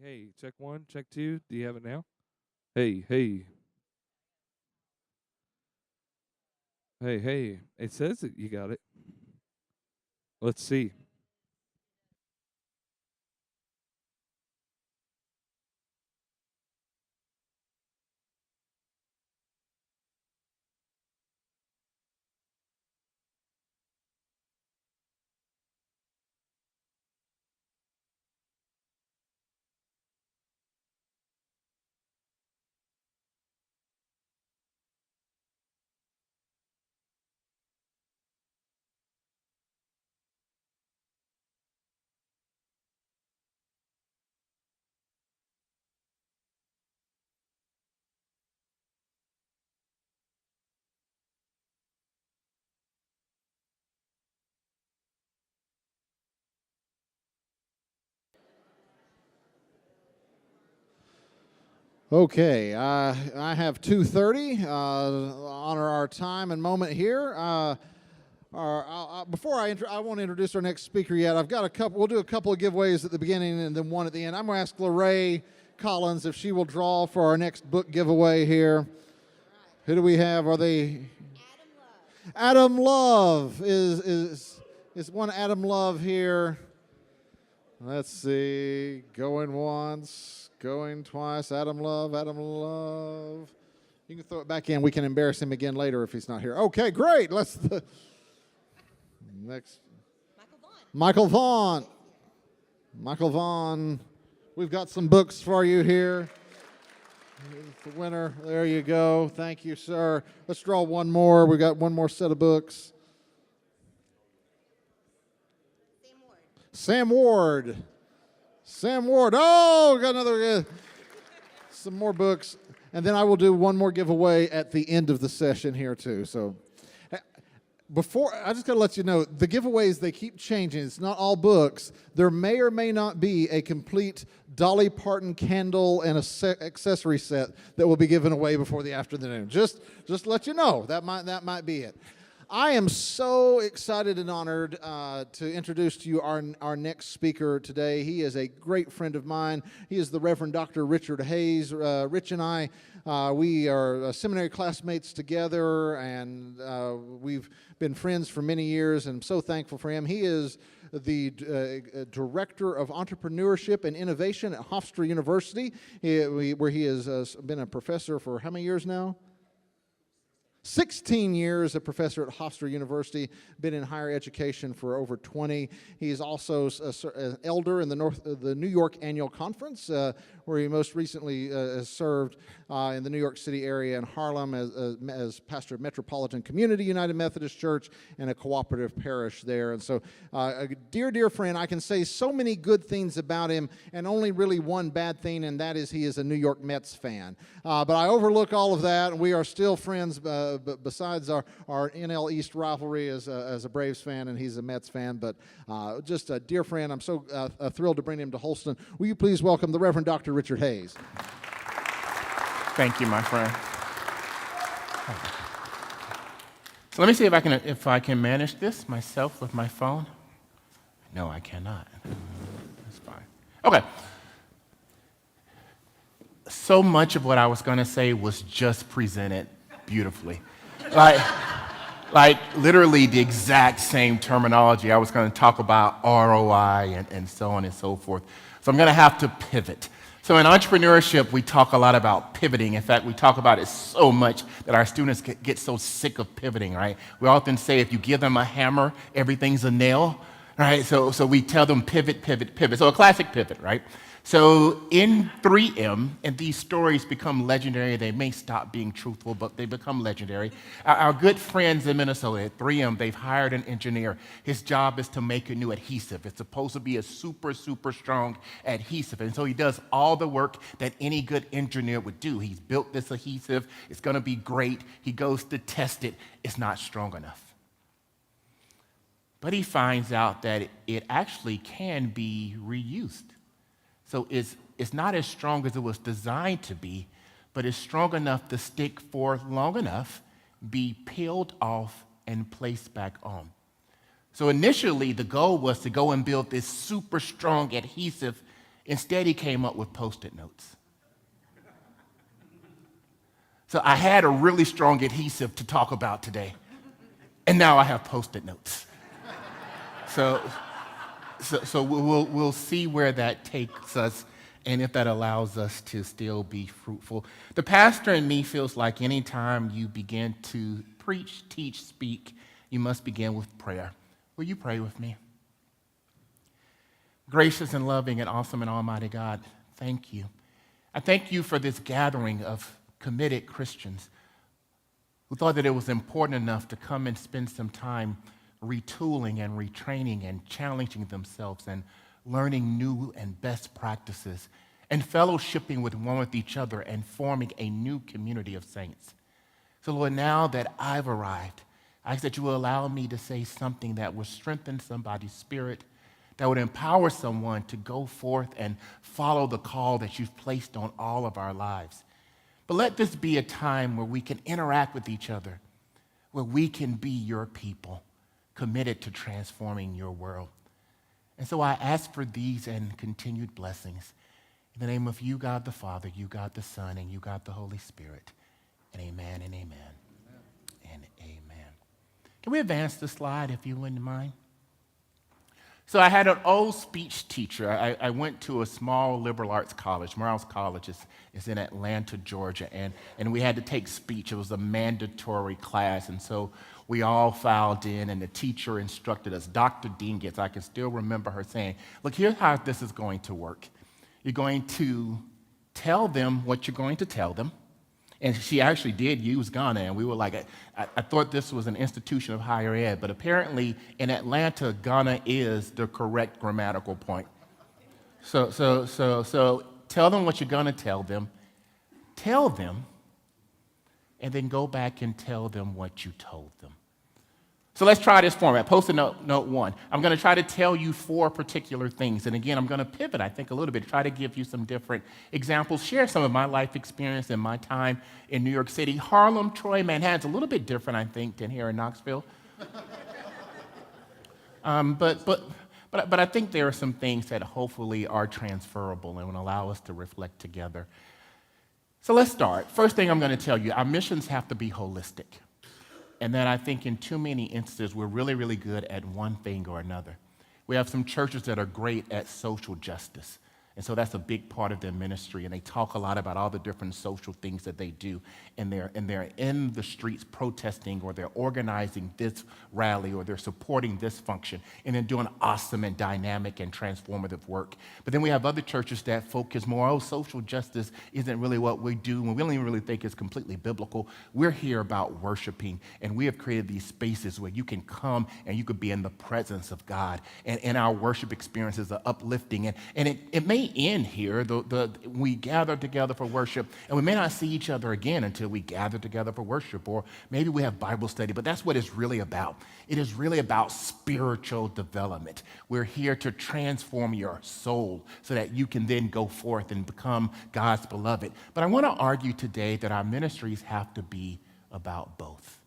Hey, check one, check two. Do you have it now? Hey, hey, hey. It says that you got it. Let's see. Okay, I have 2:30. Honor our time and moment here. Before I won't introduce our next speaker yet. I've got a couple. We'll do a couple of giveaways at the beginning and then one at the end. I'm going to ask Lorraine Collins if she will draw for our next book giveaway here. Who do we have? Are they? Adam Love is one Adam Love here. Let's see. Going once, going twice. Adam Love, Adam Love. You can throw it back in. We can embarrass him again later if he's not here. Okay, great. Next. Michael Vaughn. Michael Vaughn. We've got some books for you here. Here's the winner. There you go. Thank you, sir. Let's draw one more. We've got one more set of books. Sam Ward. Sam Ward. Oh, got another. Some more books. And then I will do one more giveaway at the end of the session here, too. So before, I just got to let you know, the giveaways, they keep changing. It's not all books. There may or may not be a complete Dolly Parton candle and accessory set that will be given away before the afternoon. Just let you know. That might be it. I am so excited and honored to introduce to you our next speaker today. He is a great friend of mine. He is the Reverend Dr. Richard Hayes. Rich and I, we are seminary classmates together, and we've been friends for many years, and I'm so thankful for him. He is the Director of Entrepreneurship and Innovation at Hofstra University, where he has been a professor for how many years now? 16 years a professor at Hofstra University, been in higher education for over 20. He's also an elder in the New York Annual Conference, where he most recently has served in the New York City area in Harlem as pastor of Metropolitan Community United Methodist Church and a cooperative parish there. And so a dear friend, I can say so many good things about him and only really one bad thing, and that is he is a New York Mets fan. But I overlook all of that, and we are still friends but besides our NL East rivalry as a Braves fan, and he's a Mets fan, but just a dear friend. I'm so thrilled to bring him to Holston. Will you please welcome the Reverend Dr. Richard Hayes? Thank you, my friend. So let me see if I can manage this myself with my phone. No, I cannot. That's fine. Okay. So much of what I was going to say was just presented beautifully. Like literally the exact same terminology. I was going to talk about ROI and so on and so forth. So I'm going to have to pivot. So in entrepreneurship, we talk a lot about pivoting. In fact, we talk about it so much that our students get so sick of pivoting, right? We often say if you give them a hammer, everything's a nail, right? So we tell them pivot, pivot, pivot. So a classic pivot, right? So in 3M, and these stories become legendary. They may stop being truthful, but they become legendary. Our good friends in Minnesota at 3M, they've hired an engineer. His job is to make a new adhesive. It's supposed to be a super strong adhesive. And so he does all the work that any good engineer would do. He's built this adhesive. It's going to be great. He goes to test it. It's not strong enough. But he finds out that it actually can be reused. So it's not as strong as it was designed to be, but it's strong enough to stick for long enough, be peeled off, and placed back on. So initially, the goal was to go and build this super strong adhesive Instead, he came up with Post-it notes. So I had a really strong adhesive to talk about today, and now I have Post-it notes. So we'll see where that takes us and if that allows us to still be fruitful. The pastor in me feels like anytime you begin to preach, teach, speak, you must begin with prayer. Will you pray with me? Gracious and loving and awesome and almighty God, thank you. I thank you for this gathering of committed Christians who thought that it was important enough to come and spend some time retooling and retraining and challenging themselves and learning new and best practices and fellowshipping with each other and forming a new community of saints. So Lord, now that I've arrived, I ask that you will allow me to say something that will strengthen somebody's spirit, that would empower someone to go forth and follow the call that you've placed on all of our lives. But let this be a time where we can interact with each other, where we can be your people, committed to transforming your world. And so I ask for these and continued blessings. In the name of you, God the Father, you, God the Son, and you, God the Holy Spirit. And amen and amen. And amen. Can we advance the slide, if you wouldn't mind? So I had an old speech teacher. I went to a small liberal arts college. Morales College is in Atlanta, Georgia, and we had to take speech. It was a mandatory class, and so we all filed in, and the teacher instructed us. Dr. Dingetz, I can still remember her saying, look, here's how this is going to work. You're going to tell them what you're going to tell them. And she actually did use Ghana, and we were like, I thought this was an institution of higher ed, but apparently in Atlanta, Ghana is the correct grammatical point. So tell them what you're going to tell them, and then go back and tell them what you told them. So let's try this format. Post-it note 1. I'm going to try to tell you 4 particular things. And again, I'm going to pivot, I think, a little bit, try to give you some different examples, share some of my life experience and my time in New York City. Harlem, Troy, Manhattan's a little bit different, I think, than here in Knoxville. But I think there are some things that hopefully are transferable and will allow us to reflect together. So let's start. First thing I'm going to tell you, our missions have to be holistic. And then I think in too many instances, we're really, really good at one thing or another. We have some churches that are great at social justice. And so that's a big part of their ministry. And they talk a lot about all the different social things that they do. And they're in the streets protesting, or they're organizing this rally, or they're supporting this function. And they're doing awesome and dynamic and transformative work. But then we have other churches that focus more, social justice isn't really what we do. And we don't even really think it's completely biblical. We're here about worshiping. And we have created these spaces where you can come and you could be in the presence of God. And our worship experiences are uplifting. And it may end here. We gather together for worship, and we may not see each other again until we gather together for worship, or maybe we have Bible study, but that's what it's really about. It is really about spiritual development. We're here to transform your soul so that you can then go forth and become God's beloved. But I want to argue today that our ministries have to be about both.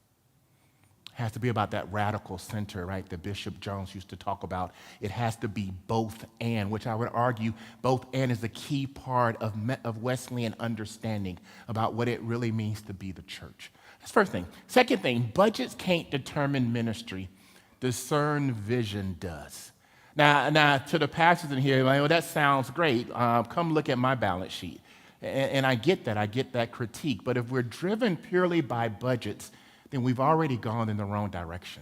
It has to be about that radical center, right, that Bishop Jones used to talk about. It has to be both and, which I would argue both and is a key part of Wesleyan understanding about what it really means to be the church. That's the first thing. Second thing, budgets can't determine ministry. Discern vision does. Now to the pastors in here, like, well, that sounds great. Come look at my balance sheet. And I get that critique. But if we're driven purely by budgets, then we've already gone in the wrong direction.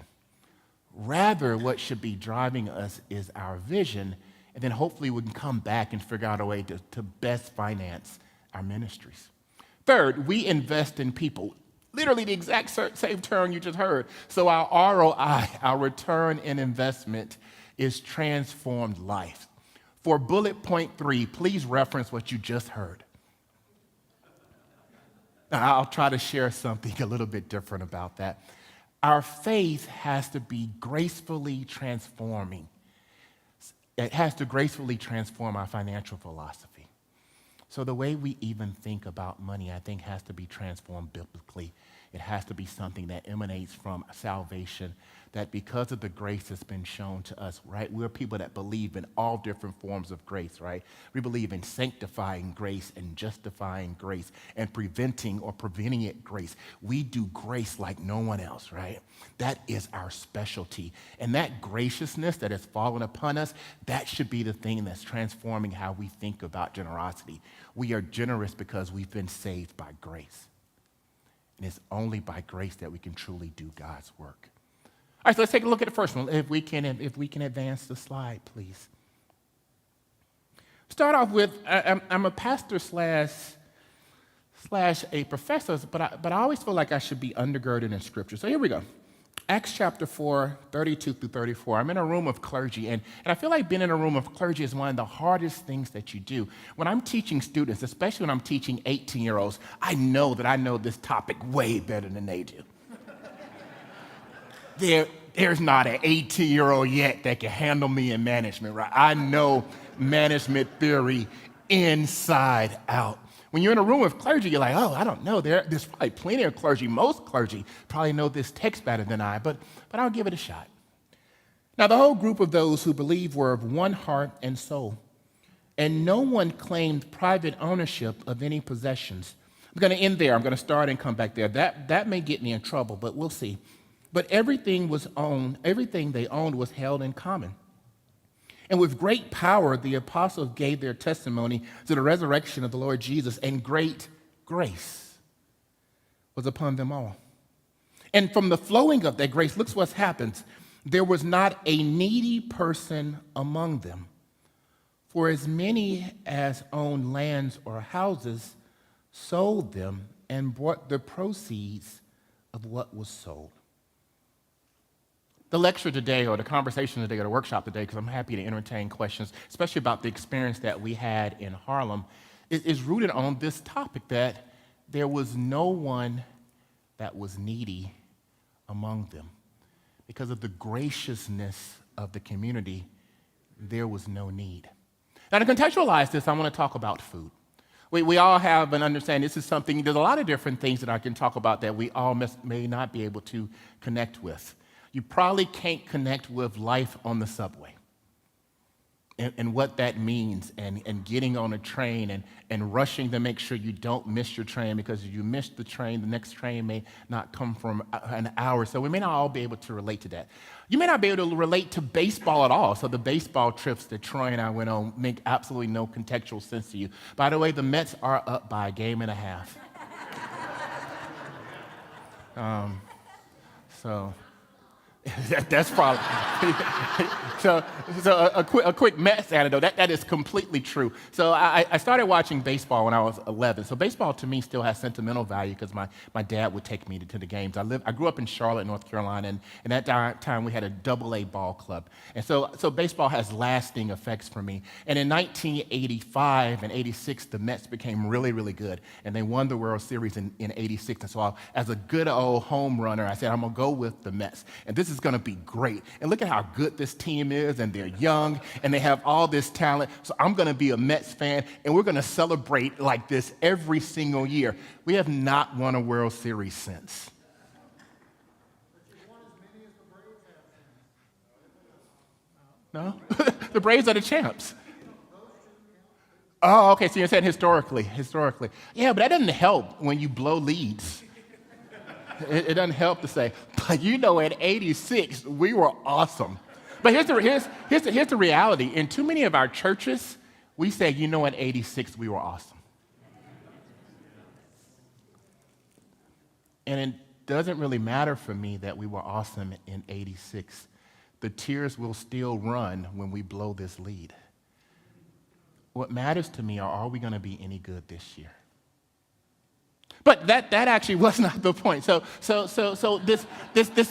Rather, what should be driving us is our vision, and then hopefully we can come back and figure out a way to best finance our ministries. Third, we invest in people. Literally the exact same term you just heard. So our ROI, our return in investment, is transformed life. For bullet point 3, please reference what you just heard. Now, I'll try to share something a little bit different about that. Our faith has to be gracefully transforming. It has to gracefully transform our financial philosophy. So the way we even think about money, I think, has to be transformed biblically. It has to be something that emanates from salvation, that because of the grace that's been shown to us, right? We're people that believe in all different forms of grace, right? We believe in sanctifying grace and justifying grace and preventing it grace. We do grace like no one else, right? That is our specialty. And that graciousness that has fallen upon us, that should be the thing that's transforming how we think about generosity. We are generous because we've been saved by grace. And it's only by grace that we can truly do God's work. All right, so let's take a look at the first one. If we can advance the slide, please. Start off with, I'm a pastor slash a professor, but I always feel like I should be undergirded in Scripture. So here we go. Acts chapter 4, 32 through 34. I'm in a room of clergy, and I feel like being in a room of clergy is one of the hardest things that you do. When I'm teaching students, especially when I'm teaching 18-year-olds, I know that I know this topic way better than they do. There's not an 18-year-old yet that can handle me in management, right? I know management theory inside out. When you're in a room of clergy, you're like, oh, I don't know. There's probably plenty of clergy. Most clergy probably know this text better than I, but I'll give it a shot. Now, the whole group of those who believed were of one heart and soul, and no one claimed private ownership of any possessions. I'm going to end there. I'm going to start and come back there. That may get me in trouble, but we'll see. But everything they owned was held in common. And with great power, the apostles gave their testimony to the resurrection of the Lord Jesus, and great grace was upon them all. And from the flowing of that grace, look what happens. There was not a needy person among them. For as many as owned lands or houses sold them and brought the proceeds of what was sold. The lecture today, or the conversation today, or the workshop today, because I'm happy to entertain questions, especially about the experience that we had in Harlem, is rooted on this topic that there was no one that was needy among them. Because of the graciousness of the community, there was no need. Now, to contextualize this, I want to talk about food. We all have an understanding. This is something, there's a lot of different things that I can talk about that we all may not be able to connect with. You probably can't connect with life on the subway and what that means, and getting on a train and rushing to make sure you don't miss your train, because if you miss the train, the next train may not come from an hour. So we may not all be able to relate to that. You may not be able to relate to baseball at all. So the baseball trips that Troy and I went on make absolutely no contextual sense to you. By the way, the Mets are up by a game and a half. That's probably so a quick Mets anecdote. That is completely true. So I started watching baseball when I was 11. So baseball to me still has sentimental value because my dad would take me to the games. I grew up in Charlotte, North Carolina, and at that time we had a AA ball club. And so baseball has lasting effects for me. And in 1985 and 86, the Mets became really, really good, and they won the World Series in 86. And so as a good old home runner, I said, I'm gonna go with the Mets. And this is going to be great. And look at how good this team is, and they're young, and they have all this talent. So I'm going to be a Mets fan, and we're going to celebrate like this every single year. We have not won a World Series since. No? The Braves are the champs. Oh, okay, so you're saying historically. Yeah, but that doesn't help when you blow leads. It doesn't help to say, but at 86, we were awesome. But here's the reality. In too many of our churches, we say, at 86, we were awesome. And it doesn't really matter for me that we were awesome in 86. The tears will still run when we blow this lead. What matters to me are we going to be any good this year? But that actually was not the point. So this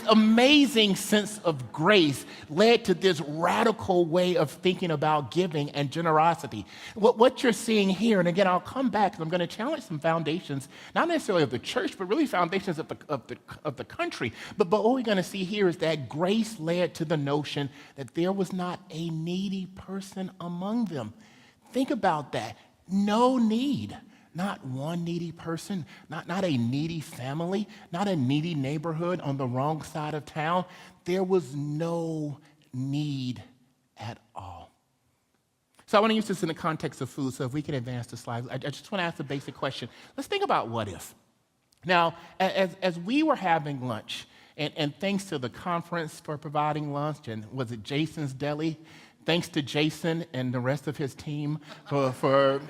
amazing sense of grace led to this radical way of thinking about giving and generosity. What you're seeing here, and again, I'll come back because I'm going to challenge some foundations, not necessarily of the church, but really foundations of the country. But what we're going to see here is that grace led to the notion that there was not a needy person among them. Think about that. No need. not one needy person, not a needy family, not a needy neighborhood on the wrong side of town. There was no need at all. So I want to use this in the context of food, so if we can advance the slide. I just want to ask a basic question. Let's think about what if. Now, as we were having lunch, and thanks to the conference for providing lunch, and was it Jason's Deli? Thanks to Jason and the rest of his team for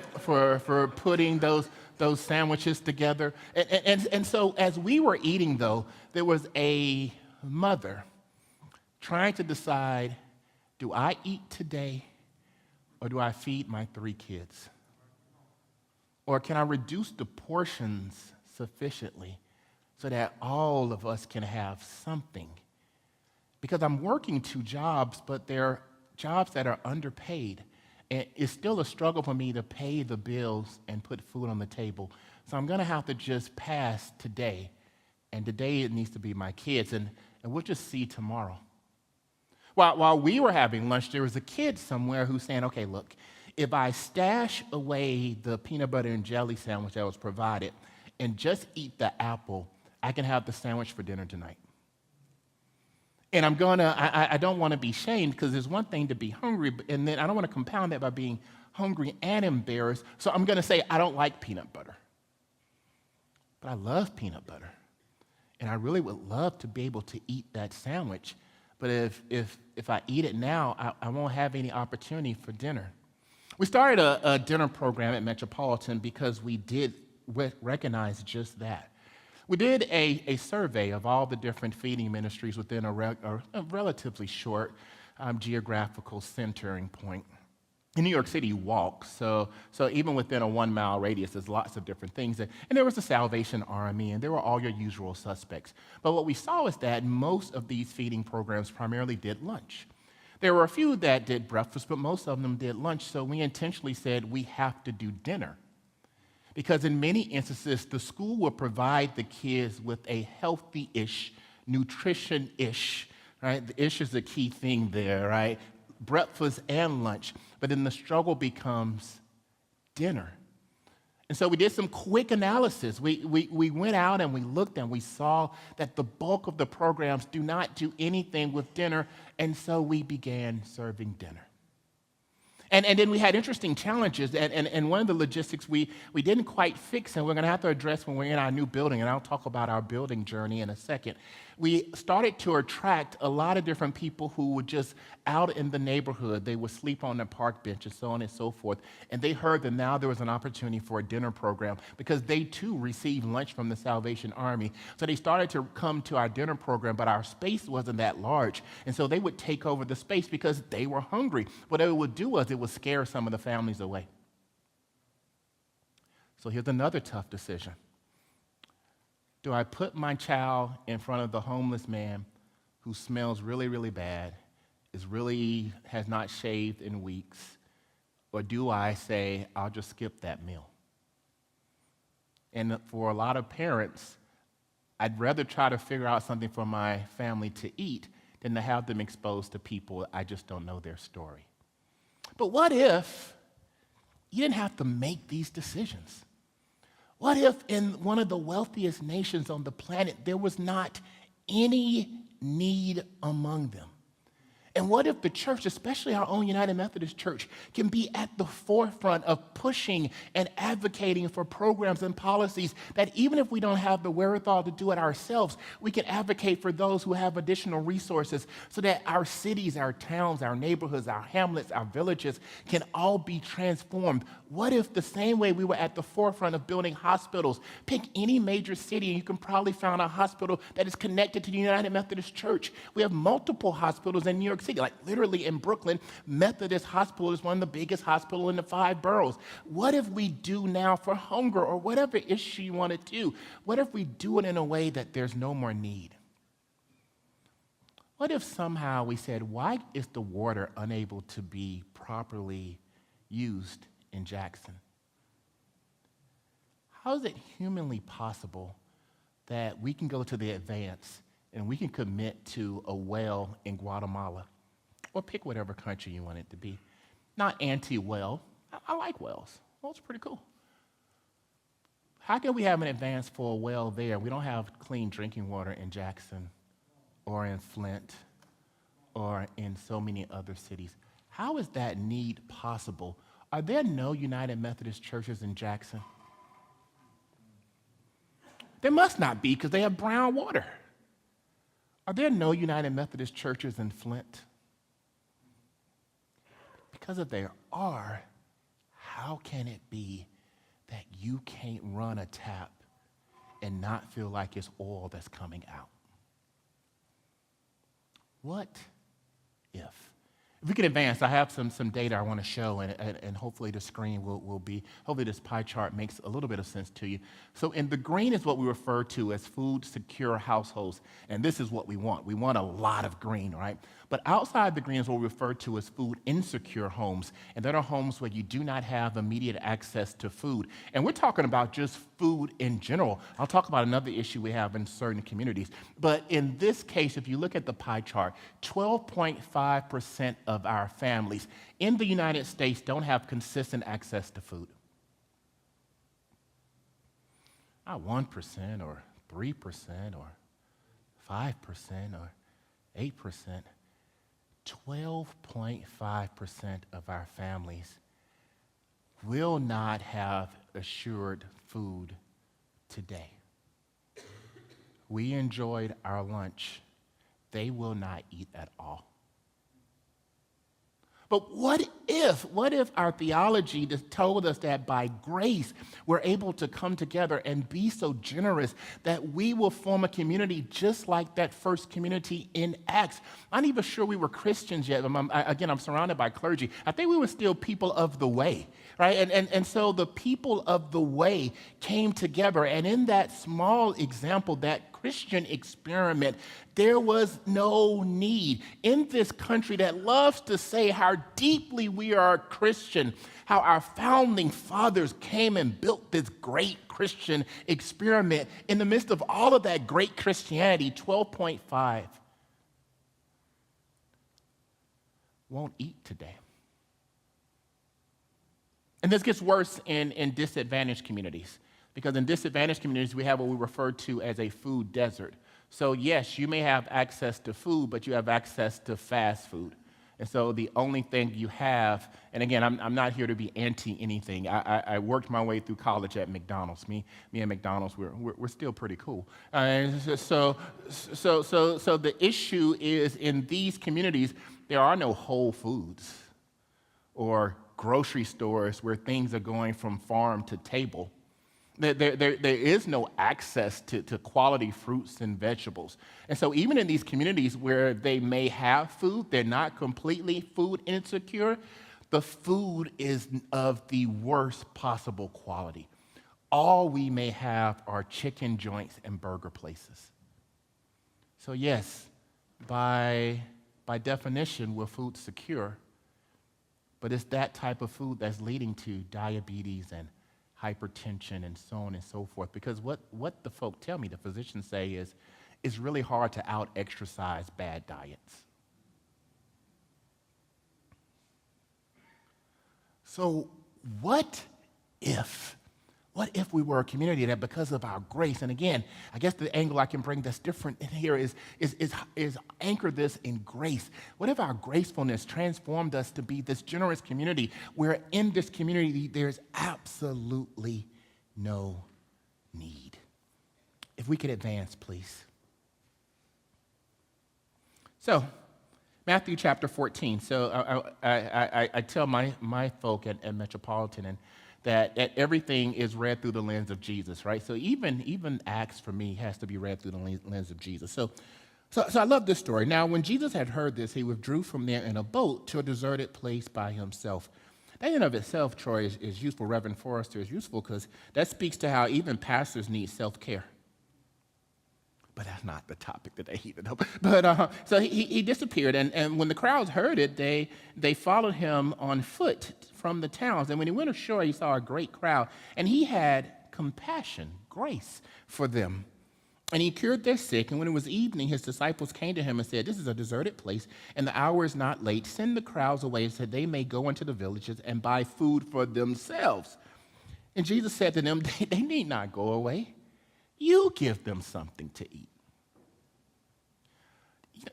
putting those sandwiches together. And so as we were eating, though, there was a mother trying to decide, do I eat today or do I feed my 3 kids? Or can I reduce the portions sufficiently so that all of us can have something? Because I'm working 2 jobs, but they're jobs that are underpaid. And it's still a struggle for me to pay the bills and put food on the table. So I'm going to have to just pass today. And today it needs to be my kids. And we'll just see tomorrow. While we were having lunch, there was a kid somewhere who's saying, okay, look, if I stash away the peanut butter and jelly sandwich that was provided and just eat the apple, I can have the sandwich for dinner tonight. And I don't want to be shamed, because there's one thing to be hungry, and then I don't want to compound that by being hungry and embarrassed. So I'm going to say I don't like peanut butter. But I love peanut butter. And I really would love to be able to eat that sandwich. But if I eat it now, I won't have any opportunity for dinner. We started a dinner program at Metropolitan because we did recognize just that. We did a survey of all the different feeding ministries within a relatively short geographical centering point. In New York City, you walk, so even within a 1-mile radius, there's lots of different things. And there was the Salvation Army, and there were all your usual suspects. But what we saw is that most of these feeding programs primarily did lunch. There were a few that did breakfast, but most of them did lunch, so we intentionally said we have to do dinner. Because in many instances, the school will provide the kids with a healthy-ish, nutrition-ish, right? The ish is the key thing there, right? Breakfast and lunch. But then the struggle becomes dinner. And so we did some quick analysis. We went out and we looked and we saw that the bulk of the programs do not do anything with dinner, and so we began serving dinner. And then we had interesting challenges, and one of the logistics we didn't quite fix, and we're going to have to address when we're in our new building, and I'll talk about our building journey in a second. We started to attract a lot of different people who were just out in the neighborhood. They would sleep on the park benches, so on and so forth, and they heard that now there was an opportunity for a dinner program because they too received lunch from the Salvation Army. So they started to come to our dinner program, but our space wasn't that large, and so they would take over the space because they were hungry. What it would do was it would scare some of the families away. So here's another tough decision. Do I put my child in front of the homeless man who smells really, really bad, has not shaved in weeks, or do I say, I'll just skip that meal? And for a lot of parents, I'd rather try to figure out something for my family to eat than to have them exposed to people I just don't know their story. But what if you didn't have to make these decisions? What if in one of the wealthiest nations on the planet, there was not any need among them? And what if the church, especially our own United Methodist Church, can be at the forefront of pushing and advocating for programs and policies that even if we don't have the wherewithal to do it ourselves, we can advocate for those who have additional resources so that our cities, our towns, our neighborhoods, our hamlets, our villages can all be transformed? What if the same way we were at the forefront of building hospitals, pick any major city and you can probably find a hospital that is connected to the United Methodist Church. We have multiple hospitals in New York City, like literally in Brooklyn, Methodist Hospital is one of the biggest hospitals in the 5 boroughs. What if we do now for hunger or whatever issue you want to do? What if we do it in a way that there's no more need? What if somehow we said, why is the water unable to be properly used in Jackson? How is it humanly possible that we can go to the advance and we can commit to a well in Guatemala, or pick whatever country you want it to be? Not anti-well. I like wells. Well, it's pretty cool. How can we have an advance for a well there? We don't have clean drinking water in Jackson or in Flint or in so many other cities. How is that need possible? Are there no United Methodist churches in Jackson? There must not be because they have brown water. Are there no United Methodist churches in Flint? Because if there are, how can it be that you can't run a tap and not feel like it's oil that's coming out? What if? If we can advance, I have some data I want to show, and hopefully the screen will be, hopefully this pie chart makes a little bit of sense to you. So in the green is what we refer to as food secure households, and this is what we want. We want a lot of green, right? But outside the green is what we refer to as food insecure homes, and that are homes where you do not have immediate access to food. And we're talking about just food in general. I'll talk about another issue we have in certain communities. But in this case, if you look at the pie chart, 12.5% of our families in the United States don't have consistent access to food. Not 1% or 3% or 5% or 8%. 12.5% of our families will not have assured food today. We enjoyed our lunch. They will not eat at all. But what if our theology just told us that by grace we're able to come together and be so generous that we will form a community just like that first community in Acts? I'm not even sure we were Christians yet. I'm surrounded by clergy. I think we were still people of the way, right? And so the people of the way came together, and in that small example, that Christian experiment, there was no need in this country that loves to say how deeply we are Christian, how our founding fathers came and built this great Christian experiment. In the midst of all of that great Christianity, 12.5 won't eat today. And this gets worse in disadvantaged communities, because in disadvantaged communities, we have what we refer to as a food desert. So yes, you may have access to food, but you have access to fast food. And so the only thing you have, and again, I'm not here to be anti anything. I worked my way through college at McDonald's. Me and McDonald's, we're still pretty cool. So the issue is in these communities, there are no Whole Foods or grocery stores where things are going from farm to table. There is no access to quality fruits and vegetables. And so even in these communities where they may have food, they're not completely food insecure, the food is of the worst possible quality. All we may have are chicken joints and burger places. So yes, by definition, we're food secure, but it's that type of food that's leading to diabetes and hypertension and so on and so forth. Because what the folk tell me, the physicians say, is it's really hard to out-exercise bad diets. So what if we were a community that, because of our grace, and again, I guess the angle I can bring that's different in here is anchor this in grace. What if our gracefulness transformed us to be this generous community where in this community there's absolutely no need? If we could advance, please. So, Matthew chapter 14. So I tell my folk at Metropolitan that everything is read through the lens of Jesus, right? So even Acts for me has to be read through the lens of Jesus. So I love this story. Now, when Jesus had heard this, he withdrew from there in a boat to a deserted place by himself. That in and of itself, Troy, is useful. Reverend Forrester is useful because that speaks to how even pastors need self-care. But that's not the topic today either. But so he disappeared, and when the crowds heard it, they followed him on foot from the towns. And when he went ashore, he saw a great crowd, and he had compassion, grace for them. And he cured their sick, and when it was evening, his disciples came to him and said, "This is a deserted place, and the hour is not late. Send the crowds away so they may go into the villages and buy food for themselves." And Jesus said to them, they need not go away. You give them something to eat.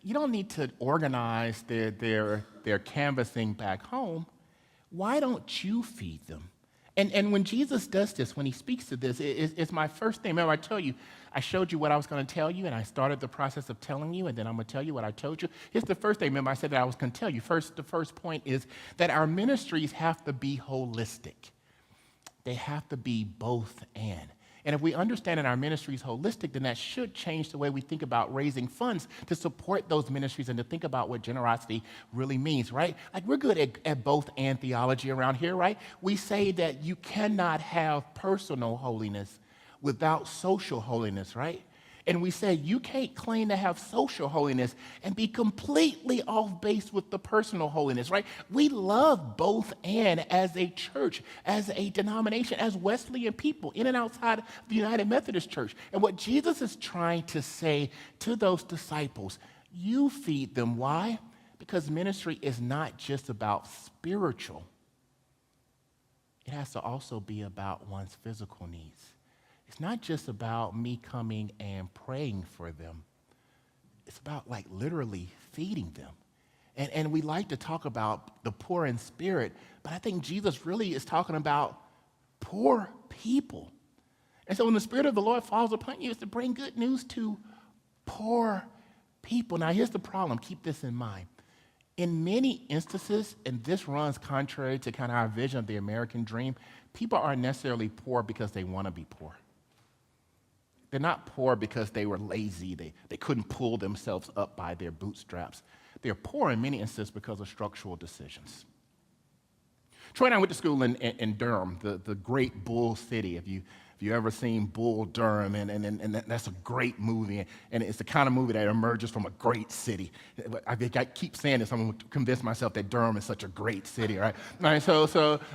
You don't need to organize their canvassing back home. Why don't you feed them? And when Jesus does this, when he speaks to this, it's my first thing. Remember, I showed you what I was going to tell you, and I started the process of telling you, and then I'm going to tell you what I told you. Here's the first thing. Remember, I said that I was going to tell you. The first point is that our ministries have to be holistic. They have to be both and. And if we understand that our ministry is holistic, then that should change the way we think about raising funds to support those ministries and to think about what generosity really means, right? Like we're good at both and theology around here, right? We say that you cannot have personal holiness without social holiness, right? And we say you can't claim to have social holiness and be completely off base with the personal holiness, right? We love both and as a church, as a denomination, as Wesleyan people in and outside the United Methodist Church. And what Jesus is trying to say to those disciples, you feed them. Why? Because ministry is not just about spiritual. It has to also be about one's physical needs. It's not just about me coming and praying for them. It's about like literally feeding them. And we like to talk about the poor in spirit, but I think Jesus really is talking about poor people. And so when the Spirit of the Lord falls upon you, it's to bring good news to poor people. Now here's the problem. Keep this in mind. In many instances, and this runs contrary to kind of our vision of the American dream, people aren't necessarily poor because they want to be poor. They're not poor because they were lazy. They couldn't pull themselves up by their bootstraps. They're poor in many instances because of structural decisions. Troy and I went to school in Durham, the great Bull City. If you ever seen Bull Durham, and that's a great movie, and it's the kind of movie that emerges from a great city. I keep saying this, I'm going to convince myself that Durham is such a great city, right? All right, so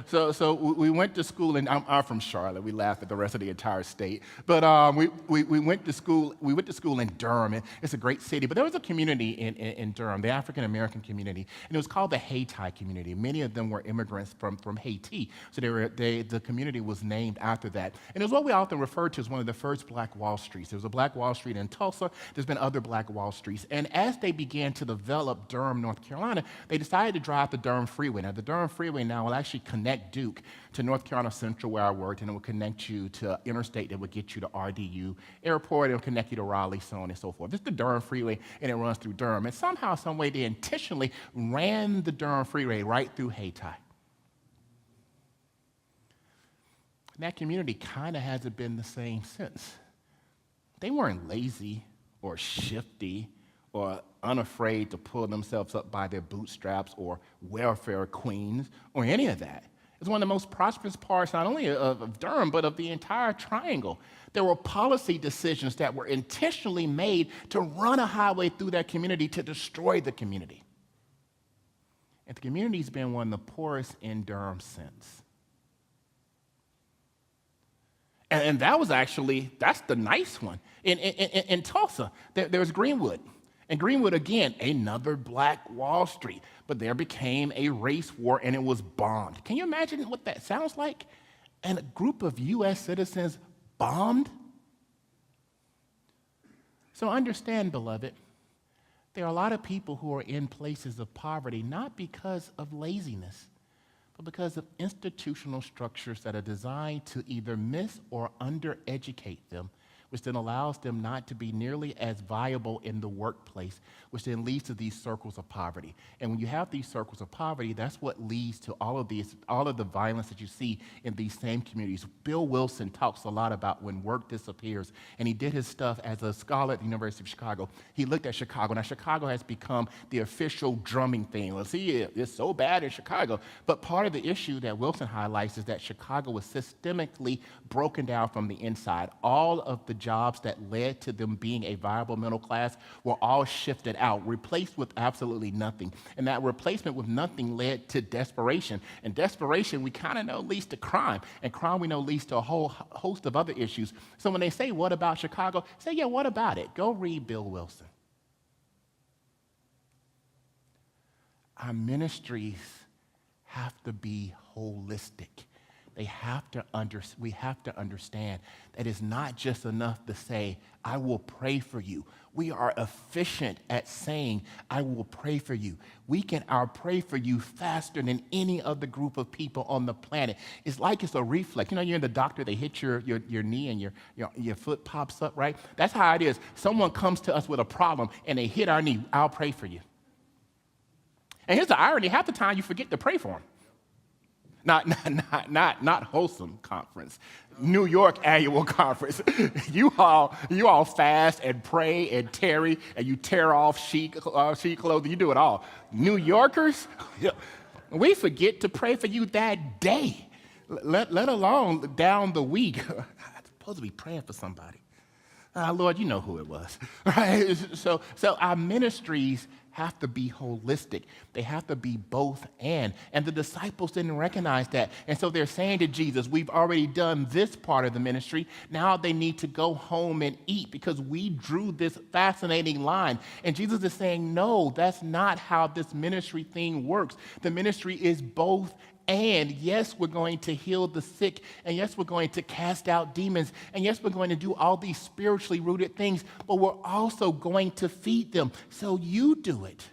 we went to school, and I'm from Charlotte. We laugh at the rest of the entire state, but we went to school. We went to school in Durham, and it's a great city. But there was a community in Durham, the African American community, and it was called the Haiti community. Many of them were immigrants from Haiti, so the community was named after that. And it was what we often refer to as one of the first Black Wall Streets. There was a Black Wall Street in Tulsa. There's been other Black Wall Streets. And as they began to develop Durham, North Carolina, they decided to drive the Durham Freeway. Now, the Durham Freeway now will actually connect Duke to North Carolina Central, where I worked, and it will connect you to interstate that will get you to RDU Airport. It will connect you to Raleigh, so on and so forth. This is the Durham Freeway, and it runs through Durham. And somehow, some way, they intentionally ran the Durham Freeway right through Haiti. That community kind of hasn't been the same since. They weren't lazy or shifty or unafraid to pull themselves up by their bootstraps or welfare queens or any of that. It's one of the most prosperous parts not only of Durham, but of the entire triangle. There were policy decisions that were intentionally made to run a highway through that community to destroy the community. And the community's been one of the poorest in Durham since. And that's the nice one. In Tulsa, there's Greenwood. And Greenwood, again, another Black Wall Street. But there became a race war, and it was bombed. Can you imagine what that sounds like? And a group of U.S. citizens bombed? So understand, beloved, there are a lot of people who are in places of poverty, not because of laziness, but because of institutional structures that are designed to either miss or undereducate them, which then allows them not to be nearly as viable in the workplace, which then leads to these circles of poverty. And when you have these circles of poverty, that's what leads to all of the violence that you see in these same communities. Bill Wilson talks a lot about when work disappears, and he did his stuff as a scholar at the University of Chicago. He looked at Chicago. Now, Chicago has become the official drumming thing. Well, see, it's so bad in Chicago. But part of the issue that Wilson highlights is that Chicago was systemically broken down from the inside. All of the jobs that led to them being a viable middle class were all shifted out, replaced with absolutely nothing. And that replacement with nothing led to desperation. And desperation, we kind of know, leads to crime. And crime, we know, leads to a whole host of other issues. So when they say, what about Chicago? Say, yeah, what about it? Go read Bill Wilson. Our ministries have to be holistic. we have to understand that it's not just enough to say, I will pray for you. We are efficient at saying, I will pray for you. We can pray for you faster than any other group of people on the planet. It's like it's a reflex. You know, you're in the doctor, they hit your knee and your foot pops up, right? That's how it is. Someone comes to us with a problem and they hit our knee, I'll pray for you. And here's the irony, half the time you forget to pray for them. Not wholesome conference. New York annual conference. You all fast and pray and tarry and you tear off sheet clothing. You do it all. New Yorkers, we forget to pray for you that day, let alone down the week. I'm supposed to be praying for somebody. Lord, you know who it was, right? So our ministries have to be holistic. They have to be both and. And the disciples didn't recognize that. And so they're saying to Jesus, we've already done this part of the ministry. Now they need to go home and eat because we drew this fascinating line. And Jesus is saying, no, that's not how this ministry thing works. The ministry is both and. Yes, we're going to heal the sick. And yes, we're going to cast out demons. And yes, we're going to do all these spiritually rooted things, but we're also going to feed them. So you do it.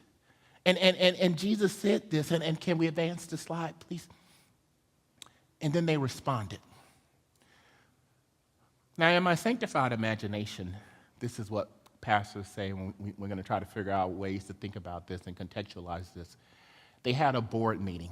And Jesus said this, and can we advance the slide, please? And then they responded. Now, in my sanctified imagination, this is what pastors say when we're going to try to figure out ways to think about this and contextualize this. They had a board meeting.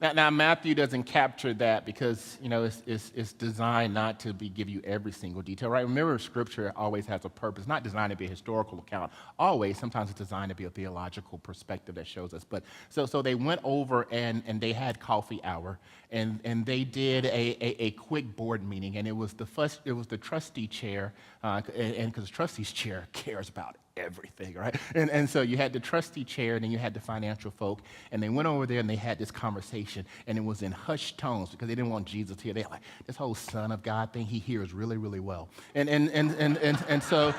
Now, Matthew doesn't capture that because, you know, it's designed not to give you every single detail, right? Remember, Scripture always has a purpose, not designed to be a historical account. Always, sometimes it's designed to be a theological perspective that shows us. But so they went over and they had coffee hour, and they did a quick board meeting, and it was the trustee chair, and because the trustee's chair cares about everything, right? And so you had the trustee chair, and then you had the financial folk, and they went over there and they had this conversation, and it was in hushed tones because they didn't want Jesus here. They're like, this whole Son of God thing, he hears really, really well. And so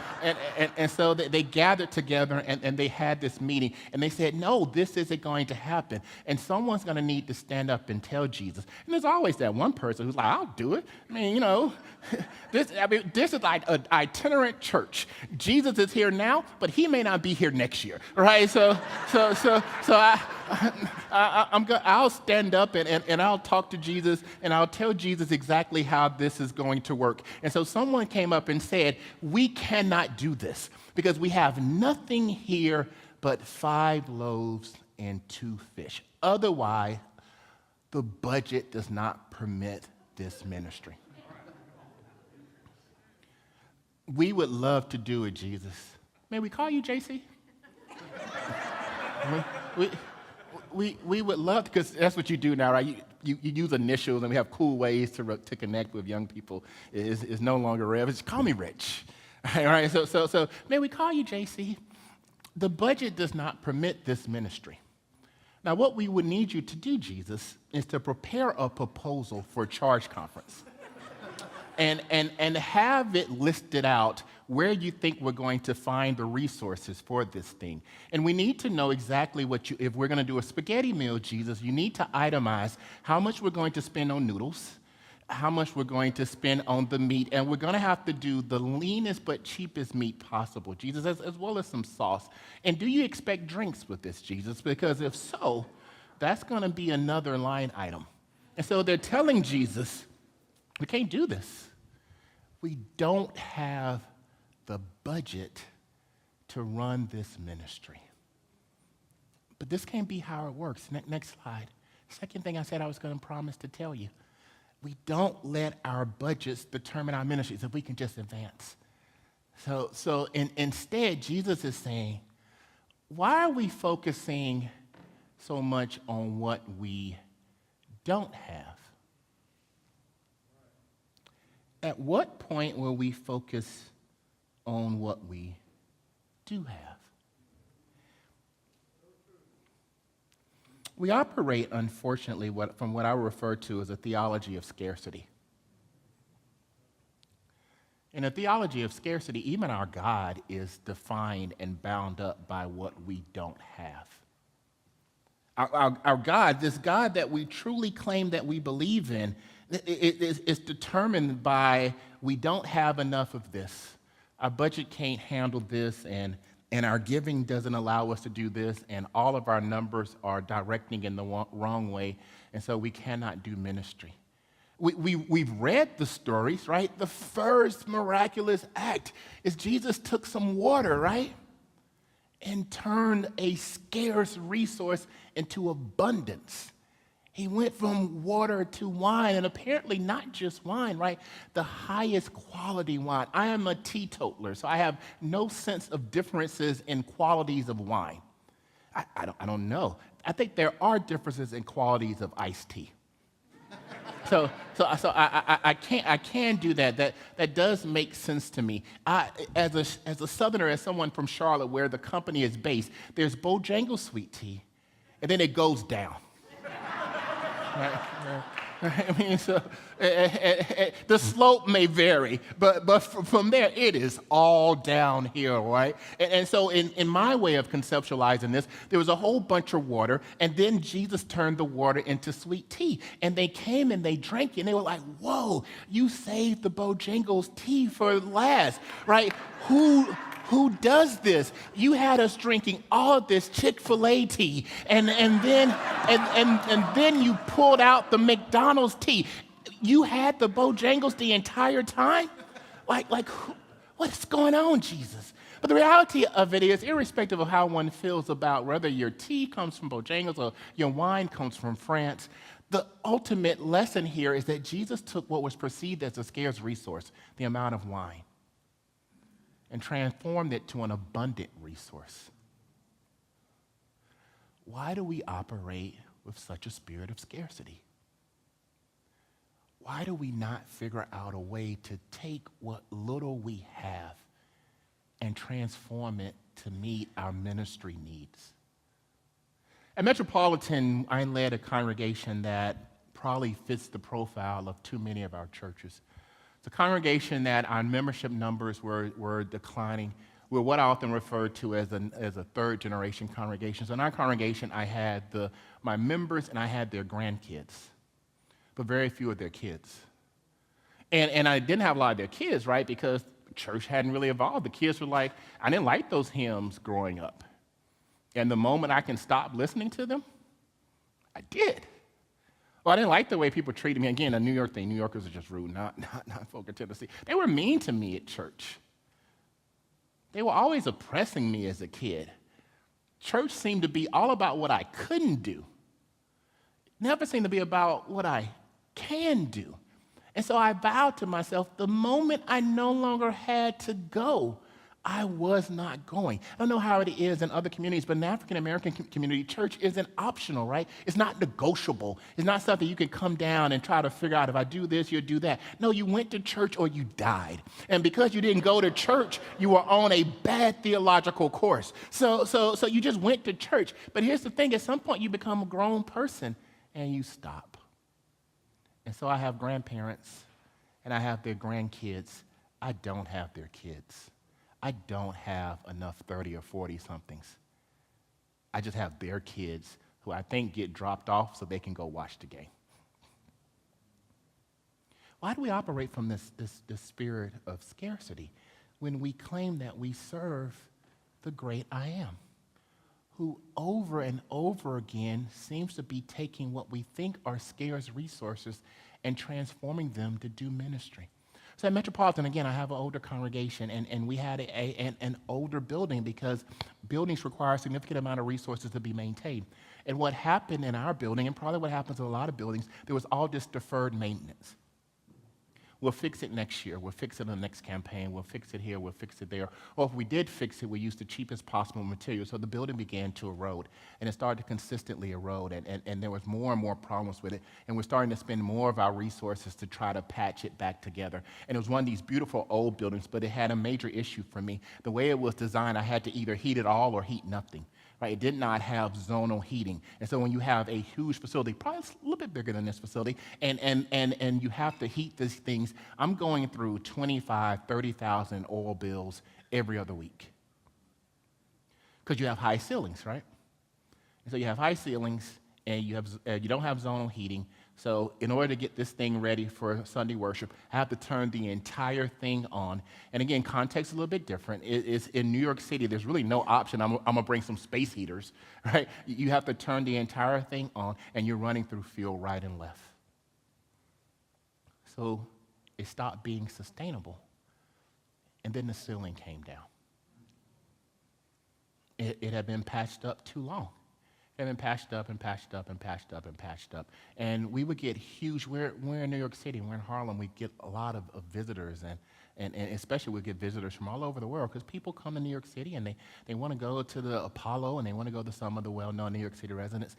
they gathered together and they had this meeting, and they said, no, this isn't going to happen, and someone's going to need to stand up and tell Jesus. And there's always that one person who's like, I'll do it. I mean, you know, this is like an itinerant church. Jesus is here now, but he may not be here next year, right? So I'll stand up and I'll talk to Jesus and I'll tell Jesus exactly how this is going to work. And so someone came up and said, we cannot do this because we have nothing here but 5 loaves and 2 fish. Otherwise, the budget does not permit this ministry. We would love to do it, Jesus. May we call you JC? we would love, because that's what you do now, right? You use initials, and we have cool ways to connect with young people. Is no longer Rev. It's call me Rich. All right. So may we call you JC? The budget does not permit this ministry. Now, what we would need you to do, Jesus, is to prepare a proposal for a charge conference. And have it listed out where you think we're going to find the resources for this thing. And we need to know exactly if we're going to do a spaghetti meal, Jesus, you need to itemize how much we're going to spend on noodles, how much we're going to spend on the meat, and we're going to have to do the leanest but cheapest meat possible, Jesus, as well as some sauce. And do you expect drinks with this, Jesus? Because if so, that's going to be another line item. And so they're telling Jesus, we can't do this. We don't have the budget to run this ministry. But this can't be how it works. Next slide. Second thing I said I was going to promise to tell you. We don't let our budgets determine our ministries if we can just advance. So instead, Jesus is saying, why are we focusing so much on what we don't have? At what point will we focus on what we do have? We operate, unfortunately, from what I refer to as a theology of scarcity. In a theology of scarcity, even our God is defined and bound up by what we don't have. Our God, this God that we truly claim that we believe in, is determined by we don't have enough of this. Our budget can't handle this, and our giving doesn't allow us to do this, and all of our numbers are directing in the wrong way, and so we cannot do ministry. We've read the stories, right? The first miraculous act is Jesus took some water, right? And turned a scarce resource into abundance. He went from water to wine, and apparently not just wine, right? The highest quality wine. I am a teetotaler, so I have no sense of differences in qualities of wine. I don't know. I think there are differences in qualities of iced tea. So I can do that. That does make sense to me. As a Southerner, as someone from Charlotte, where the company is based, there's Bojangles sweet tea, and then it goes down. Right? I mean, so the slope may vary, but from there, it is all downhill, right? And so in my way of conceptualizing this, there was a whole bunch of water, and then Jesus turned the water into sweet tea. And they came and they drank it, and they were like, whoa, you saved the Bojangles tea for last, right? Who does this? You had us drinking all of this Chick-fil-A tea, and then you pulled out the McDonald's tea. You had the Bojangles the entire time? Like, what's going on, Jesus? But the reality of it is, irrespective of how one feels about whether your tea comes from Bojangles or your wine comes from France, the ultimate lesson here is that Jesus took what was perceived as a scarce resource, the amount of wine, and transformed it to an abundant resource. Why do we operate with such a spirit of scarcity? Why do we not figure out a way to take what little we have and transform it to meet our ministry needs? At Metropolitan, I led a congregation that probably fits the profile of too many of our churches. It's a congregation that our membership numbers were declining. We're what I often refer to as a third-generation congregation. So in our congregation, I had my members and I had their grandkids, but very few of their kids. And I didn't have a lot of their kids, right, because church hadn't really evolved. The kids were like, I didn't like those hymns growing up. And the moment I can stop listening to them, I did. Well, I didn't like the way people treated me. Again, a New York thing. New Yorkers are just rude, not folk in Tennessee. They were mean to me at church. They were always oppressing me as a kid. Church seemed to be all about what I couldn't do. Never seemed to be about what I can do. And so I vowed to myself, the moment I no longer had to go, I was not going. I don't know how it is in other communities, but in the African American community, church isn't optional, right? It's not negotiable. It's not something you can come down and try to figure out, if I do this, you'll do that. No, you went to church or you died. And because you didn't go to church, you were on a bad theological course. So you just went to church. But here's the thing, at some point you become a grown person and you stop. And so I have grandparents and I have their grandkids. I don't have their kids. I don't have enough 30 or 40 somethings. I just have their kids who I think get dropped off so they can go watch the game. Why do we operate from this spirit of scarcity when we claim that we serve the great I Am, who over and over again seems to be taking what we think are scarce resources and transforming them to do ministry? So at Metropolitan, again, I have an older congregation, and we had an older building because buildings require a significant amount of resources to be maintained. And what happened in our building, and probably what happens in a lot of buildings, there was all this deferred maintenance. We'll fix it next year. We'll fix it in the next campaign. We'll fix it here. We'll fix it there. Or if we did fix it, we used the cheapest possible material. So the building began to erode, and it started to consistently erode, and there was more and more problems with it. And we're starting to spend more of our resources to try to patch it back together. And it was one of these beautiful old buildings, but it had a major issue for me. The way it was designed, I had to either heat it all or heat nothing. Right? It did not have zonal heating. And so when you have a huge facility, probably a little bit bigger than this facility, and you have to heat these things, I'm going through 25, 30,000 oil bills every other week. Because you have high ceilings, right? So you have high ceilings, and you don't have zonal heating. So in order to get this thing ready for Sunday worship, I have to turn the entire thing on. And again, context is a little bit different. It's in New York City. There's really no option. I'm going to bring some space heaters, right? You have to turn the entire thing on, and you're running through fuel right and left. So it stopped being sustainable. And then the ceiling came down. It had been patched up too long. It had been patched up and patched up and patched up and patched up. And we would get huge, we're in New York City, we're in Harlem, we get a lot of visitors, and especially we get visitors from all over the world, because people come to New York City and they want to go to the Apollo, and they want to go to some of the well-known New York City residents.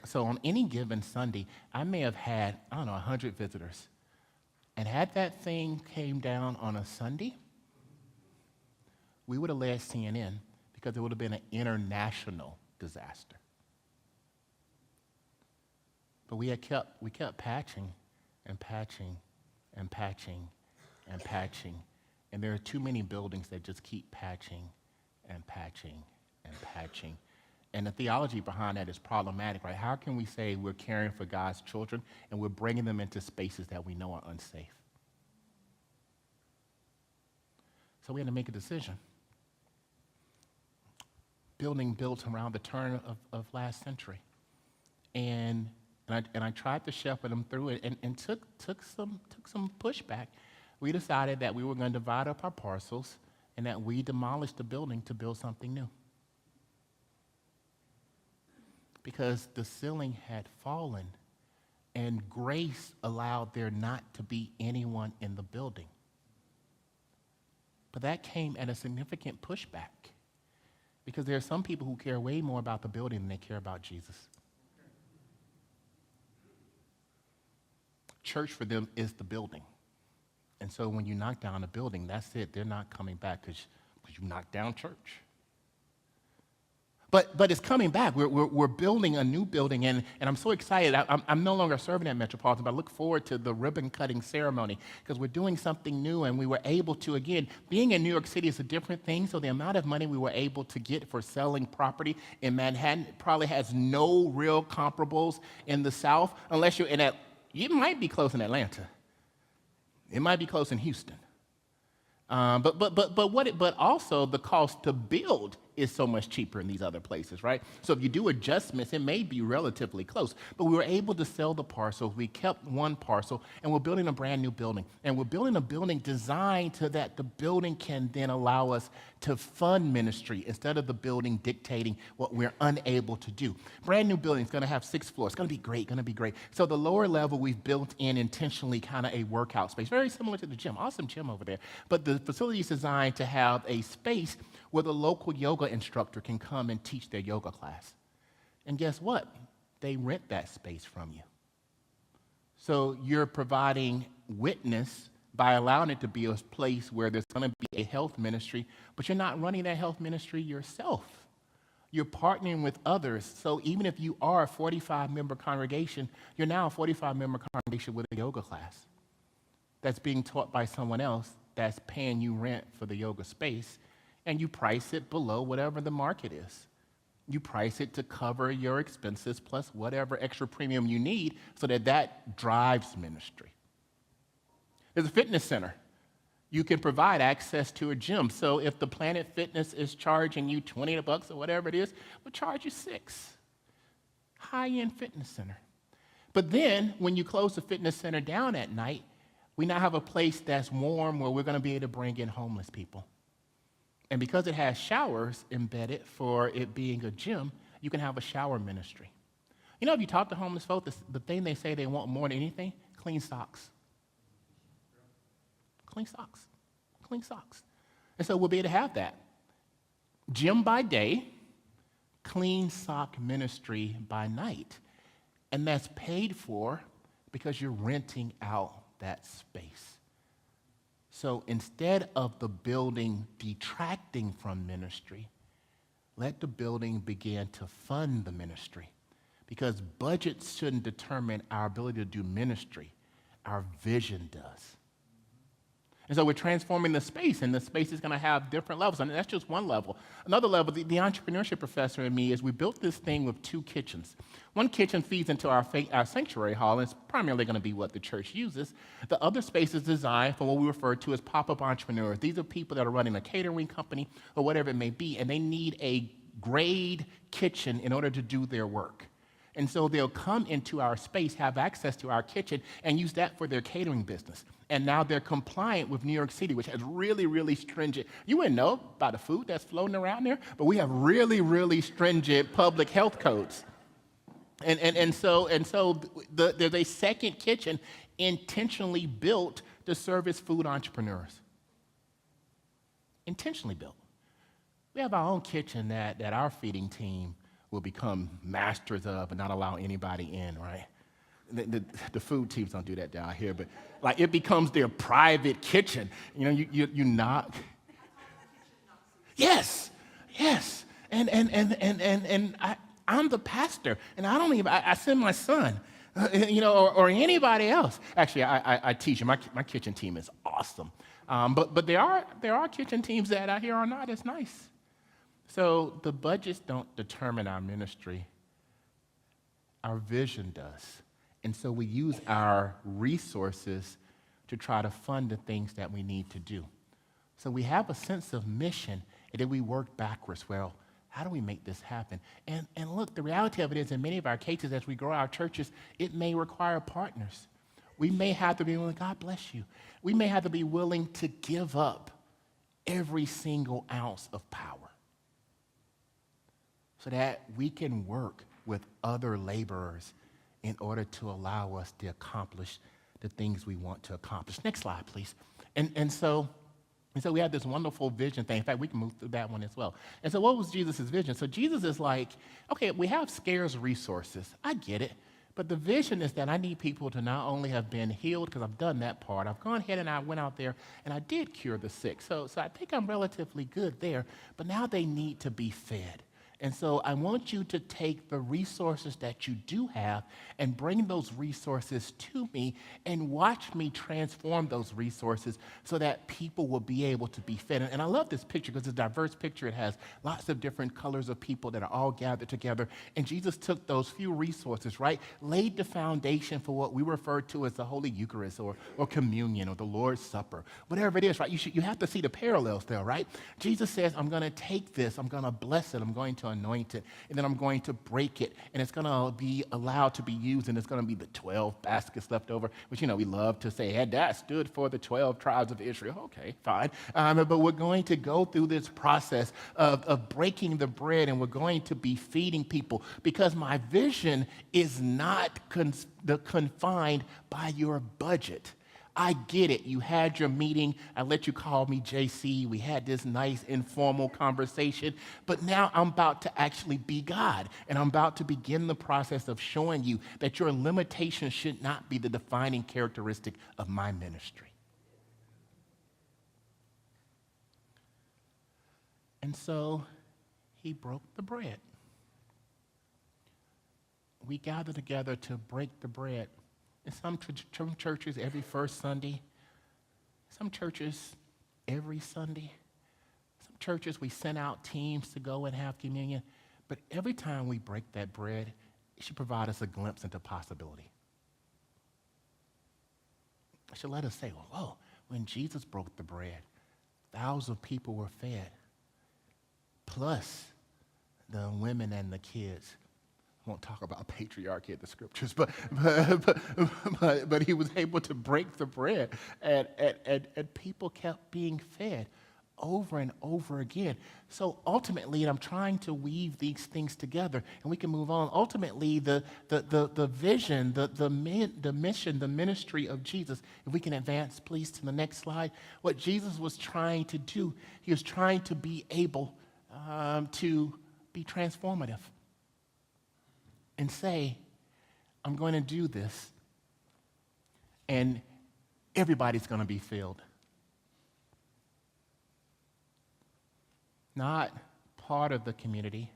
So on any given Sunday, I may have had, 100 visitors. And had that thing came down on a Sunday, we would have led CNN, because it would have been an international disaster. But we kept patching and patching and patching and patching. And there are too many buildings that just keep patching and patching and patching. And the theology behind that is problematic, right? How can we say we're caring for God's children and we're bringing them into spaces that we know are unsafe? So we had to make a decision. Building built around the turn of last century. And I tried to shepherd them through it, and took some pushback. We decided that we were going to divide up our parcels, and that we demolished the building to build something new. Because the ceiling had fallen, and grace allowed there not to be anyone in the building. But that came at a significant pushback, because there are some people who care way more about the building than they care about Jesus. Church for them is the building. And so when you knock down a building, that's it. They're not coming back because you knocked down church. But it's coming back. We're building a new building, and I'm so excited. I'm no longer serving at Metropolitan, but I look forward to the ribbon-cutting ceremony, because we're doing something new, and we were able to, again, being in New York City is a different thing, so the amount of money we were able to get for selling property in Manhattan probably has no real comparables in the South, unless you're in you might be close in Atlanta. It might be close in Houston. But also the cost to build is so much cheaper in these other places, right? So if you do adjustments, it may be relatively close. But we were able to sell the parcels. We kept one parcel, and we're building a brand new building. And we're building a building designed so that the building can then allow us to fund ministry instead of the building dictating what we're unable to do. Brand new building is going to have 6 floors. It's going to be great. So the lower level, we've built in intentionally kind of a workout space, very similar to the gym. Awesome gym over there. But the facility is designed to have a space where the local yoga instructor can come and teach their yoga class. And guess what? They rent that space from you. So you're providing witness by allowing it to be a place where there's going to be a health ministry, but you're not running that health ministry yourself. You're partnering with others. So even if you are a 45-member congregation, you're now a 45-member congregation with a yoga class that's being taught by someone else that's paying you rent for the yoga space, and you price it below whatever the market is. You price it to cover your expenses plus whatever extra premium you need so that drives ministry. There's a fitness center. You can provide access to a gym. So if the Planet Fitness is charging you $20 or whatever it is, we'll charge you $6. High-end fitness center. But then when you close the fitness center down at night, we now have a place that's warm where we're going to be able to bring in homeless people. And because it has showers embedded for it being a gym, you can have a shower ministry. You know, if you talk to homeless folk, the thing they say they want more than anything, clean socks. Clean socks. Clean socks. And so we'll be able to have that. Gym by day, clean sock ministry by night. And that's paid for because you're renting out that space. So instead of the building detracting from ministry, let the building begin to fund the ministry. Because budgets shouldn't determine our ability to do ministry. Our vision does. And so we're transforming the space, and the space is going to have different levels. And that's just one level. Another level, the entrepreneurship professor in me, is we built this thing with 2 kitchens. One kitchen feeds into our sanctuary hall, and it's primarily going to be what the church uses. The other space is designed for what we refer to as pop-up entrepreneurs. These are people that are running a catering company or whatever it may be, and they need a grade kitchen in order to do their work. And so they'll come into our space, have access to our kitchen, and use that for their catering business. And now they're compliant with New York City, which has really, really stringent, you wouldn't know about the food that's floating around there, but we have really, really stringent public health codes. And so there's a second kitchen intentionally built to service food entrepreneurs. Intentionally built. We have our own kitchen that our feeding team will become masters of and not allow anybody in, right? The food teams don't do that down here, but like it becomes their private kitchen. You know, you knock. Yes, and I'm the pastor, and I don't even I send my son, or anybody else. Actually, I teach him. My kitchen team is awesome, but there are kitchen teams that out here are not as nice. So the budgets don't determine our ministry. Our vision does. And so we use our resources to try to fund the things that we need to do. So we have a sense of mission, and then we work backwards. Well, how do we make this happen? And look, the reality of it is, in many of our cases, as we grow our churches, it may require partners. We may have to be willing, God bless you. We may have to be willing to give up every single ounce of power, so that we can work with other laborers in order to allow us to accomplish the things we want to accomplish. Next slide, please. And so we have this wonderful vision thing. In fact, we can move through that one as well. And so what was Jesus' vision? So Jesus is like, okay, we have scarce resources. I get it. But the vision is that I need people to not only have been healed, because I've done that part. I've gone ahead and I went out there and I did cure the sick. So I think I'm relatively good there. But now they need to be fed. And so I want you to take the resources that you do have and bring those resources to me and watch me transform those resources so that people will be able to be fed. And I love this picture because it's a diverse picture. It has lots of different colors of people that are all gathered together. And Jesus took those few resources, right, laid the foundation for what we refer to as the Holy Eucharist or communion or the Lord's Supper, whatever it is, right? You have to see the parallels there, right? Jesus says, I'm going to take this, I'm going to bless it, I'm going to anoint it, and then I'm going to break it, and it's going to be allowed to be used, and it's going to be the 12 baskets left over, which, we love to say, hey, that stood for the 12 tribes of Israel. Okay, fine. But we're going to go through this process of breaking the bread, and we're going to be feeding people, because my vision is not confined by your budget. I get it. You had your meeting. I let you call me JC. We had this nice informal conversation. But now I'm about to actually be God. And I'm about to begin the process of showing you that your limitations should not be the defining characteristic of my ministry. And so he broke the bread. We gather together to break the bread. In some churches, every first Sunday. Some churches, every Sunday. Some churches, we send out teams to go and have communion. But every time we break that bread, it should provide us a glimpse into possibility. It should let us say, well, whoa, when Jesus broke the bread, thousands of people were fed, plus the women and the kids. I won't talk about patriarchy in the scriptures, but he was able to break the bread, and people kept being fed over and over again. So ultimately, and I'm trying to weave these things together, and we can move on. Ultimately, the vision, the mission, the ministry of Jesus, if we can advance, please, to the next slide. What Jesus was trying to do, he was trying to be able to be transformative. And say, I'm going to do this, and everybody's going to be filled. Not part of the community,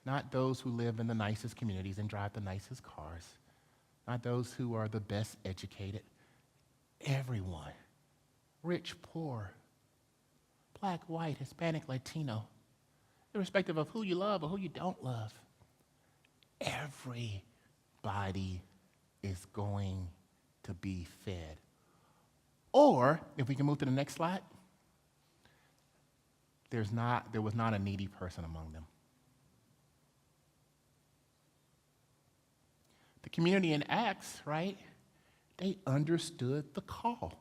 not those who live in the nicest communities and drive the nicest cars, not those who are the best educated. Everyone rich, poor, black, white, Hispanic, Latino, irrespective of who you love or who you don't love. Everybody is going to be fed. Or, if we can move to the next slide, there was not a needy person among them. The community in Acts, right, they understood the call.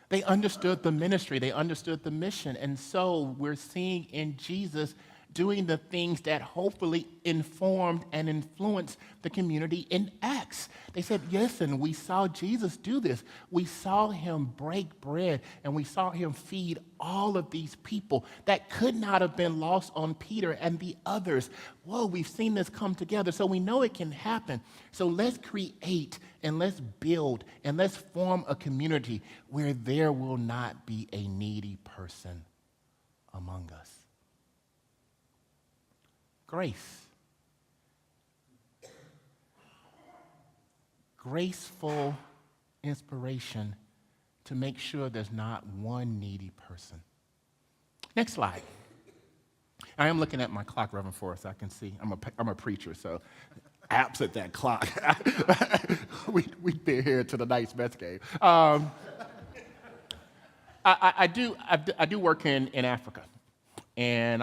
They understood the ministry. They understood the mission. And so we're seeing in Jesus doing the things that hopefully informed and influenced the community in Acts. They said, yes, and we saw Jesus do this. We saw him break bread, and we saw him feed all of these people that could not have been lost on Peter and the others. Whoa, we've seen this come together, so we know it can happen. So let's create and let's build and let's form a community where there will not be a needy person among us. Grace. Graceful inspiration to make sure there's not one needy person. Next slide. I am looking at my clock, Reverend Forrest. I can see. I'm a preacher, so apps at that clock. We've been here to the night's Mets game. I do work in Africa, and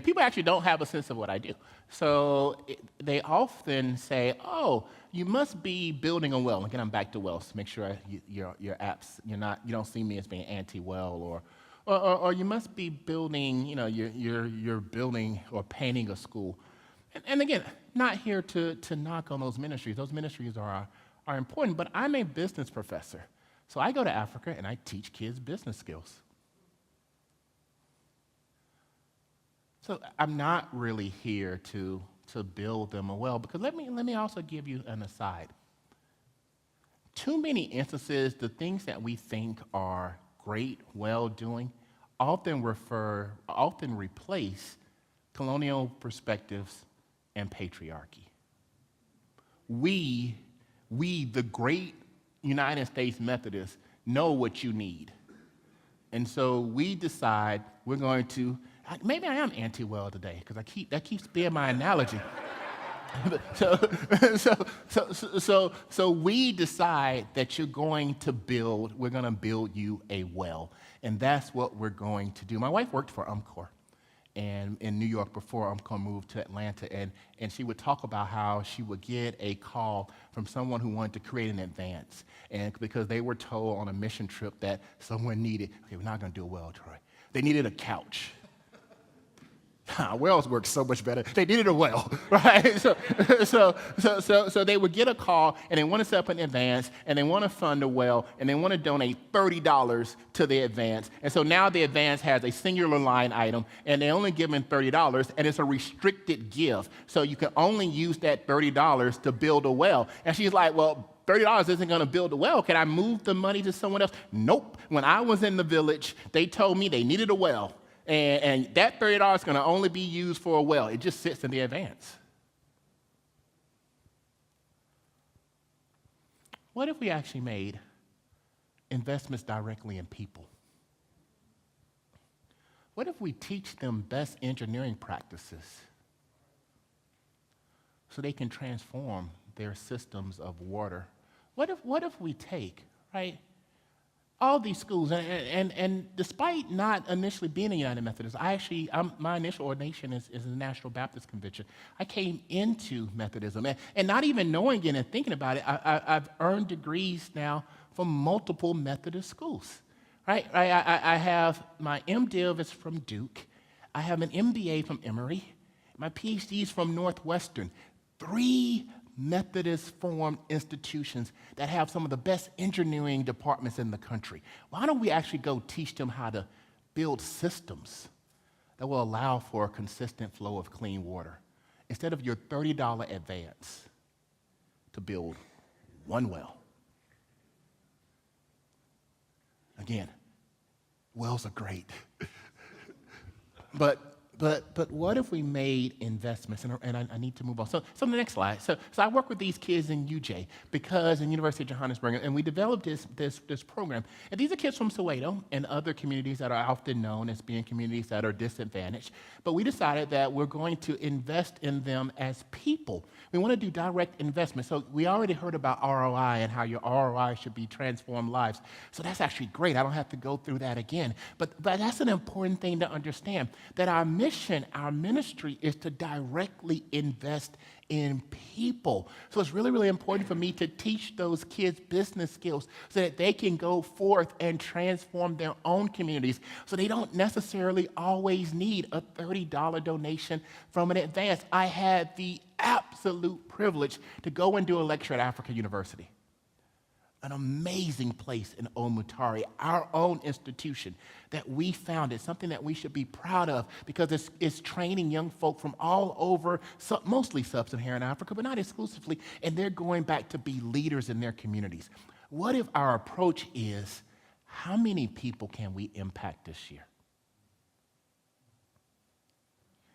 people actually don't have a sense of what I do. So they often say, oh, you must be building a well. Again, I'm back to wells. Make sure your apps, you don't see me as being anti-well, or you must be building, you're building or painting a school. And again, not here to knock on those ministries. Those ministries are important, but I'm a business professor. So I go to Africa and I teach kids business skills. So I'm not really here to build them a well, because let me also give you an aside. Too many instances, the things that we think are great well-doing often replace colonial perspectives and patriarchy. We, the great United States Methodists, know what you need. And so we decide we're going to, maybe I am anti-well today, because that keeps being my analogy. So we decide that we're going to build you a well. And that's what we're going to do. My wife worked for UMCOR and in New York before UMCOR moved to Atlanta, and she would talk about how she would get a call from someone who wanted to create an advance, and because they were told on a mission trip that someone needed, okay, we're not going to do a well, Troy. They needed a couch. Wells work so much better. They needed a well, right? So they would get a call, and they want to set up an advance, and they want to fund a well, and they want to donate $30 to the advance. And so now the advance has a singular line item, and they only give them $30, and it's a restricted give. So you can only use that $30 to build a well. And she's like, well, $30 isn't going to build a well. Can I move the money to someone else? Nope. When I was in the village, they told me they needed a well. And that $30 is going to only be used for a well. It just sits in the advance. What if we actually made investments directly in people? What if we teach them best engineering practices so they can transform their systems of water? What if we take, right, all these schools, and despite not initially being a United Methodist, my initial ordination is the National Baptist Convention. I came into Methodism, and not even knowing it and thinking about it, I've earned degrees now from multiple Methodist schools, right? I have my MDiv is from Duke. I have an MBA from Emory. My PhD is from Northwestern. 3 Methodist-formed institutions that have some of the best engineering departments in the country. Why don't we actually go teach them how to build systems that will allow for a consistent flow of clean water instead of your $30 advance to build one well? Again, wells are great. But But what if we made investments? And I need to move on. So the next slide. So I work with these kids in UJ because in University of Johannesburg, and we developed this program. And these are kids from Soweto and other communities that are often known as being communities that are disadvantaged. But we decided that we're going to invest in them as people. We want to do direct investment. So we already heard about ROI and how your ROI should be transformed lives. So that's actually great. I don't have to go through that again. But that's an important thing to understand, that our mission, our ministry is to directly invest in people. So it's really, really important for me to teach those kids business skills so that they can go forth and transform their own communities so they don't necessarily always need a $30 donation from an advance. I had the absolute privilege to go and do a lecture at Africa University. An amazing place in Omutari, our own institution that we founded, something that we should be proud of because it's training young folk from all over, mostly sub-Saharan Africa, but not exclusively, and they're going back to be leaders in their communities. What if our approach is, how many people can we impact this year?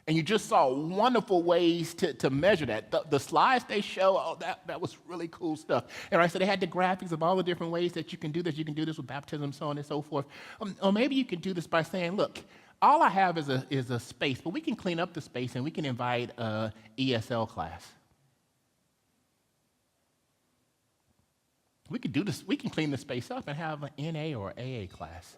And you just saw wonderful ways to measure that. The slides they show, that was really cool stuff. And so they had the graphics of all the different ways that you can do this. You can do this with baptism, so on and so forth. Or maybe you can do this by saying, look, all I have is a space, but we can clean up the space and we can invite an ESL class. We could do this. We can clean the space up and have an NA or AA class.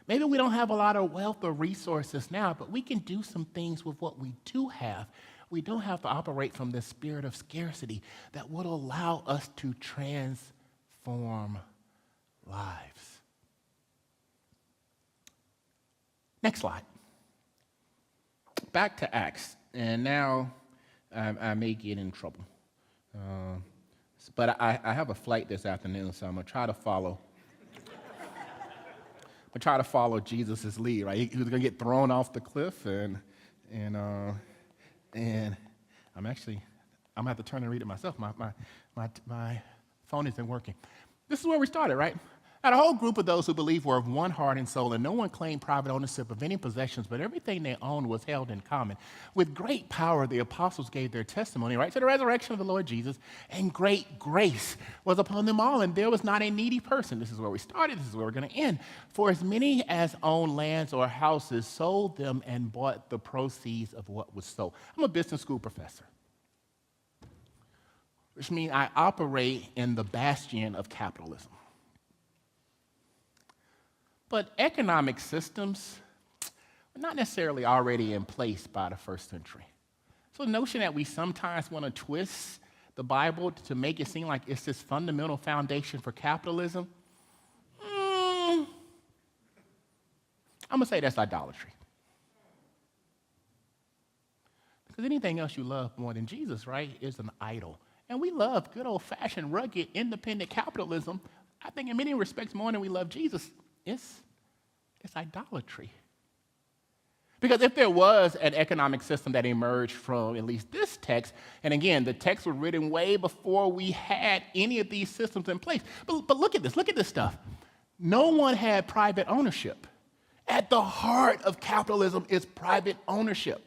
Maybe we don't have a lot of wealth or resources now, but we can do some things with what we do have. We don't have to operate from this spirit of scarcity that would allow us to transform lives. Next slide. Back to Acts, and now I may get in trouble. But I have a flight this afternoon, so I'm going to try to follow. But try to follow Jesus' lead, right? He was going to get thrown off the cliff, and I'm going to have to turn and read it myself. My phone isn't working. This is where we started, right? Now, the whole group of those who believed were of one heart and soul, and no one claimed private ownership of any possessions, but everything they owned was held in common. With great power, the apostles gave their testimony, right, to the resurrection of the Lord Jesus, and great grace was upon them all, and there was not a needy person. This is where we started. This is where we're going to end. For as many as owned lands or houses sold them and bought the proceeds of what was sold. I'm a business school professor, which means I operate in the bastion of capitalism. But economic systems were not necessarily already in place by the first century. So the notion that we sometimes want to twist the Bible to make it seem like it's this fundamental foundation for capitalism, I'm going to say that's idolatry. Because anything else you love more than Jesus, right, is an idol. And we love good old-fashioned, rugged, independent capitalism, I think in many respects more than we love Jesus. It's idolatry. Because if there was an economic system that emerged from at least this text, and again, the texts were written way before we had any of these systems in place. But look at this stuff. No one had private ownership. At the heart of capitalism is private ownership.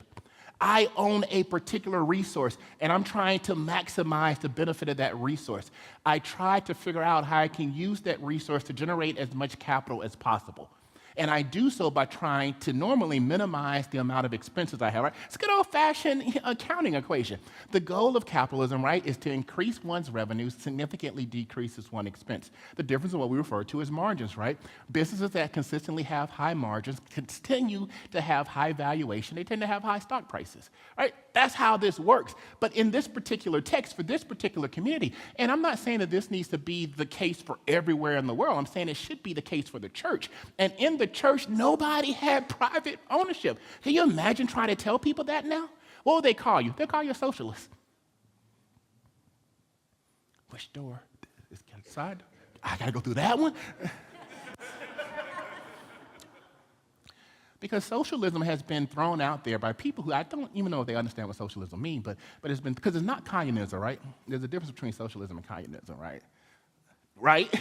I own a particular resource, and I'm trying to maximize the benefit of that resource. I try to figure out how I can use that resource to generate as much capital as possible. And I do so by trying to normally minimize the amount of expenses I have. Right? It's a good old-fashioned accounting equation. The goal of capitalism, right, is to increase one's revenues, significantly decreases one's expense. The difference is what we refer to as margins, right? Businesses that consistently have high margins continue to have high valuation. They tend to have high stock prices, right? That's how this works. But in this particular text, for this particular community, and I'm not saying that this needs to be the case for everywhere in the world. I'm saying it should be the case for the church. And in the church, nobody had private ownership. Can you imagine trying to tell people that now? What will they call you? They'll call you a socialist. Which door? This side? I got to go through that one? Because socialism has been thrown out there by people who I don't even know if they understand what socialism means, but it's been, because it's not communism, right? There's a difference between socialism and communism, right? Right?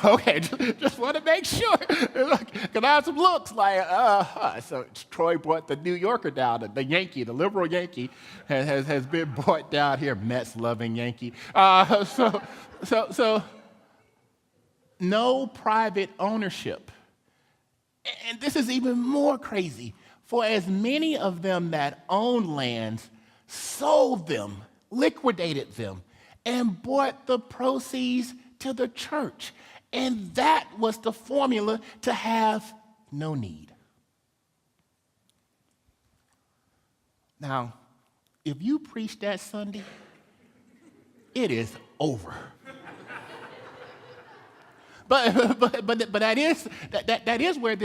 Okay, just want to make sure. Because I have some looks like, So Troy brought the New Yorker down, the Yankee, the liberal Yankee, has been brought down here, Mets-loving Yankee. So no private ownership. And this is even more crazy. For as many of them that owned lands sold them, liquidated them, and brought the proceeds to the church. And that was the formula to have no need. Now, if you preach that Sunday, it is over. But that is where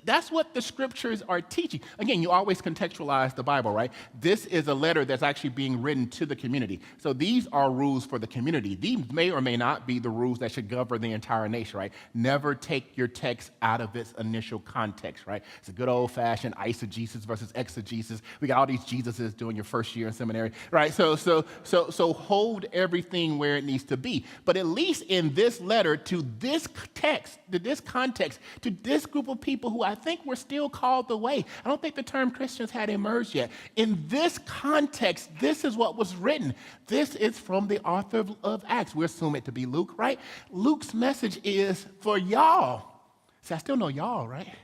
that's what the scriptures are teaching. Again, you always contextualize the Bible, right? This is a letter that's actually being written to the community. So these are rules for the community. These may or may not be the rules that should govern the entire nation, right? Never take your text out of its initial context, right? It's a good old-fashioned eisegesis versus exegesis. We got all these Jesuses doing your first year in seminary, right? So hold everything where it needs to be. But at least in this letter to this text, to this context, to this group of people who I think were still called the way. I don't think the term Christians had emerged yet. In this context, this is what was written. This is from the author of Acts. We assume it to be Luke, right? Luke's message is for y'all. See, I still know y'all, right?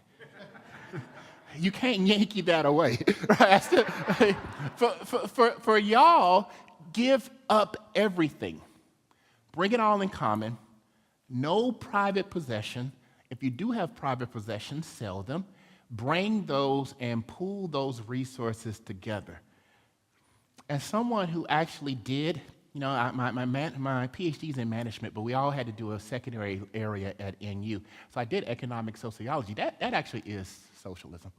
You can't Yankee that away, right? For y'all, give up everything. Bring it all in common. No private possession. If you do have private possessions, sell them. Bring those and pool those resources together. As someone who actually did, my PhD is in management, but we all had to do a secondary area at NU. So I did economic sociology. That actually is socialism.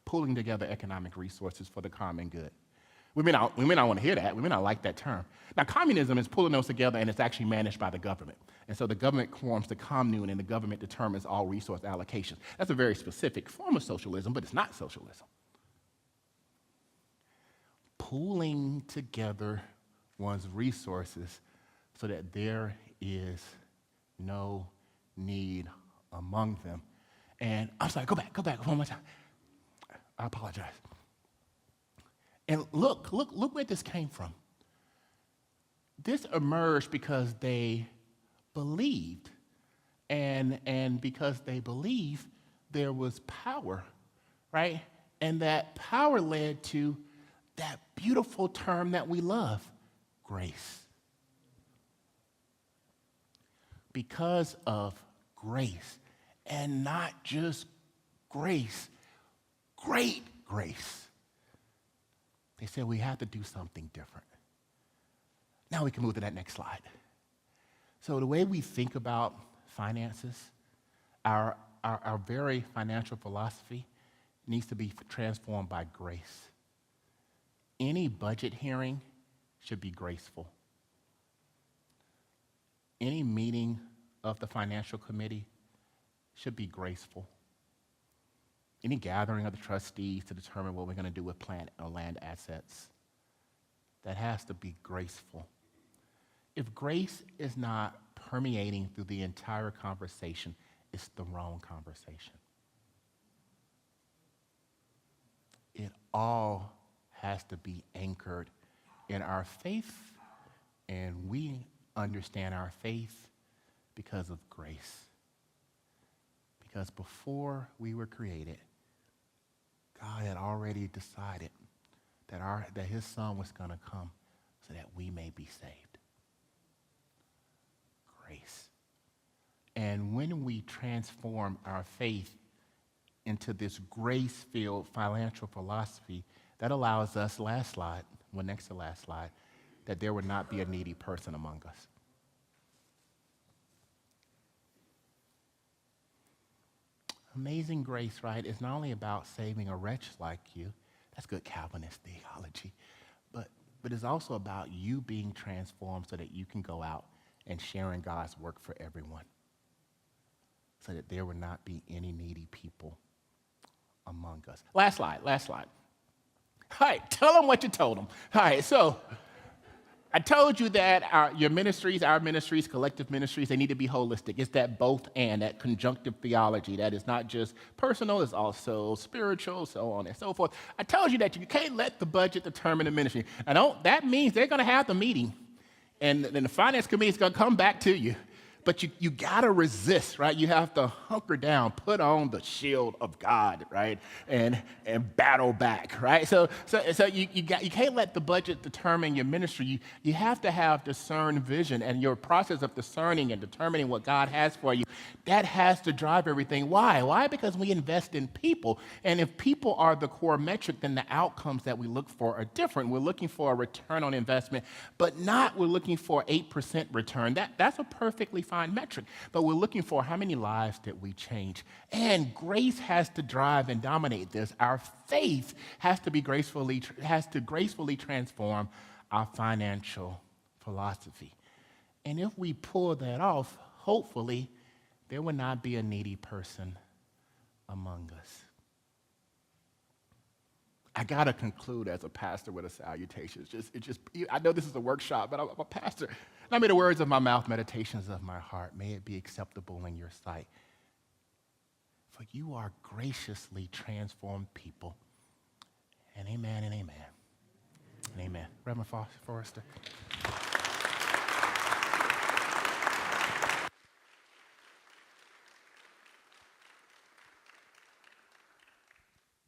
Pulling together economic resources for the common good. We may not want to hear that. We may not like that term. Now, communism is pulling those together, and it's actually managed by the government. And so the government forms the commune, and the government determines all resource allocations. That's a very specific form of socialism, but it's not socialism. Pooling together one's resources so that there is no need among them. And I'm sorry, go back one more time. I apologize. And look where this came from. This emerged because they believed. And because they believed, there was power, right? And that power led to that beautiful term that we love, grace. Because of grace, and not just grace, great grace. They said we have to do something different. Now we can move to that next slide. So the way we think about finances, our very financial philosophy needs to be transformed by grace. Any budget hearing should be graceful. Any meeting of the financial committee should be graceful. Any gathering of the trustees to determine what we're going to do with plant or land assets, that has to be graceful. If grace is not permeating through the entire conversation, it's the wrong conversation. It all has to be anchored in our faith, and we understand our faith because of grace. Because before we were created, God had already decided that his son was going to come so that we may be saved. Grace. And when we transform our faith into this grace-filled financial philosophy, that allows us, next to last slide, that there would not be a needy person among us. Amazing grace, right, is not only about saving a wretch like you, that's good Calvinist theology, but it's also about you being transformed so that you can go out and sharing God's work for everyone, so that there would not be any needy people among us. Last slide. All right, tell them what you told them. All right, so I told you that our ministries, collective ministries, they need to be holistic. It's that both and, that conjunctive theology that is not just personal, it's also spiritual, so on and so forth. I told you that you can't let the budget determine the ministry. That means they're going to have the meeting, and then the finance committee is going to come back to you. But you got to resist, right? You have to hunker down, put on the shield of God, right? And battle back, right? So you can't let the budget determine your ministry. You have to have discerned vision, and your process of discerning and determining what God has for you, that has to drive everything. Why? Why? Because we invest in people. And if people are the core metric, then the outcomes that we look for are different. We're looking for a return on investment, but we're looking for 8% return. That's a perfectly fine metric, but we're looking for how many lives did we change. And grace has to drive and dominate this. Our faith has to gracefully transform our financial philosophy. And if we pull that off, hopefully there will not be a needy person among us. I got to conclude as a pastor with a salutation. I know this is a workshop, but I'm a pastor. Not may the words of my mouth, meditations of my heart, may it be acceptable in your sight. For you are graciously transformed people. And amen and amen. And amen. Reverend Forrester.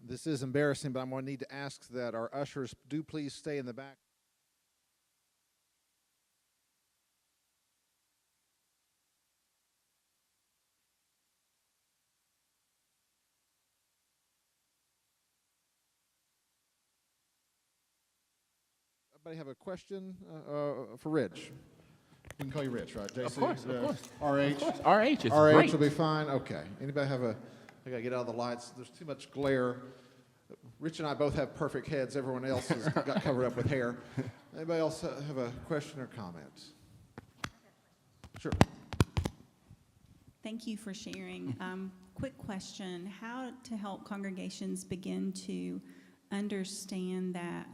This is embarrassing, but I'm going to need to ask that our ushers do please stay in the back. Anybody have a question for Rich? We can call you Rich, right? JC? Of course. RH? RH is RH great. will be fine? Okay. Anybody have I got to get out of the lights. There's too much glare. Rich and I both have perfect heads. Everyone else has got covered up with hair. Anybody else have a question or comment? Sure. Thank you for sharing. Quick question. How to help congregations begin to understand that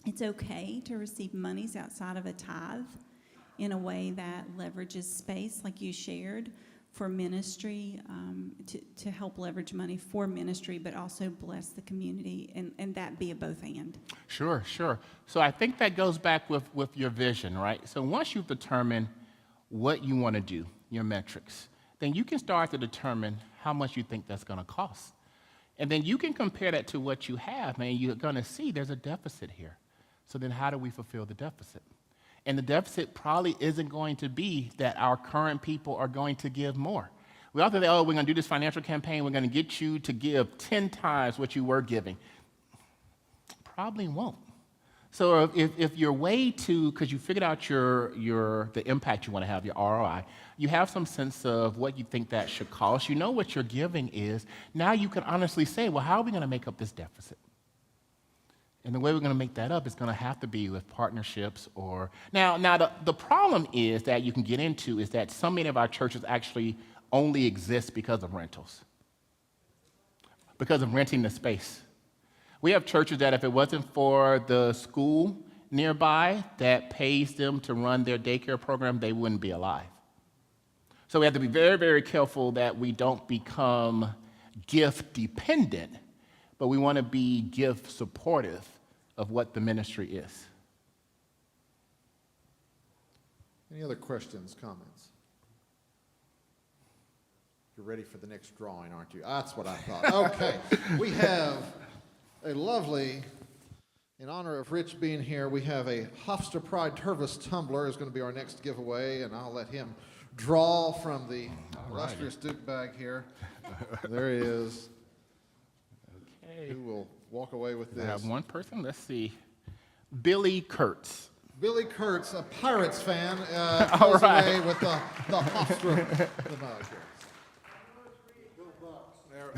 it's okay to receive monies outside of a tithe in a way that leverages space, like you shared, for ministry, to help leverage money for ministry, but also bless the community, and that be a both and. Sure. So I think that goes back with your vision, right? So once you've determined what you want to do, your metrics, then you can start to determine how much you think that's going to cost. And then you can compare that to what you have, and you're going to see there's a deficit here. So then how do we fulfill the deficit? And the deficit probably isn't going to be that our current people are going to give more. We often say, we're going to do this financial campaign, we're going to get you to give 10 times what you were giving. Probably won't. So if your way to, because you figured out the impact you want to have, your ROI, you have some sense of what you think that should cost, you know what your giving is, now you can honestly say, well, how are we going to make up this deficit? And the way we're going to make that up is going to have to be with partnerships or... Now the problem is that you can get into is that so many of our churches actually only exist because of rentals, because of renting the space. We have churches that if it wasn't for the school nearby that pays them to run their daycare program, they wouldn't be alive. So we have to be very, very careful that we don't become gift dependent, but we want to be gift supportive of what the ministry is. Any other questions, comments? You're ready for the next drawing, aren't you? That's what I thought. Okay, we have a lovely, in honor of Rich being here, we have a Hofstra Pride Tervis tumbler is going to be our next giveaway, and I'll let him draw from the illustrious Duke bag here. There he is. Okay. Who will walk away with this? I have one person. Let's see. Billy Kurtz. Billy Kurtz, a Pirates fan, All goes right. away with the Hofstra. The mug here.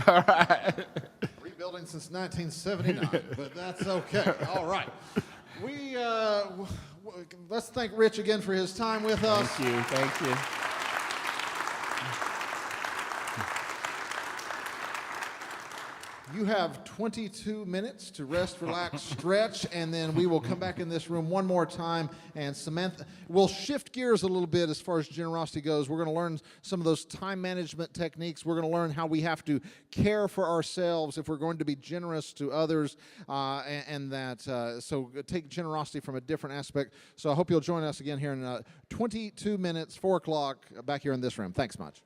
All right. Rebuilding since 1979, but that's okay. All right. Let's thank Rich again for his time with us. Thank you. You have 22 minutes to rest, relax, stretch, and then we will come back in this room one more time. And Samantha, we'll shift gears a little bit as far as generosity goes. We're going to learn some of those time management techniques. We're going to learn how we have to care for ourselves if we're going to be generous to others, so take generosity from a different aspect. So I hope you'll join us again here in 22 minutes, 4 o'clock, back here in this room. Thanks much.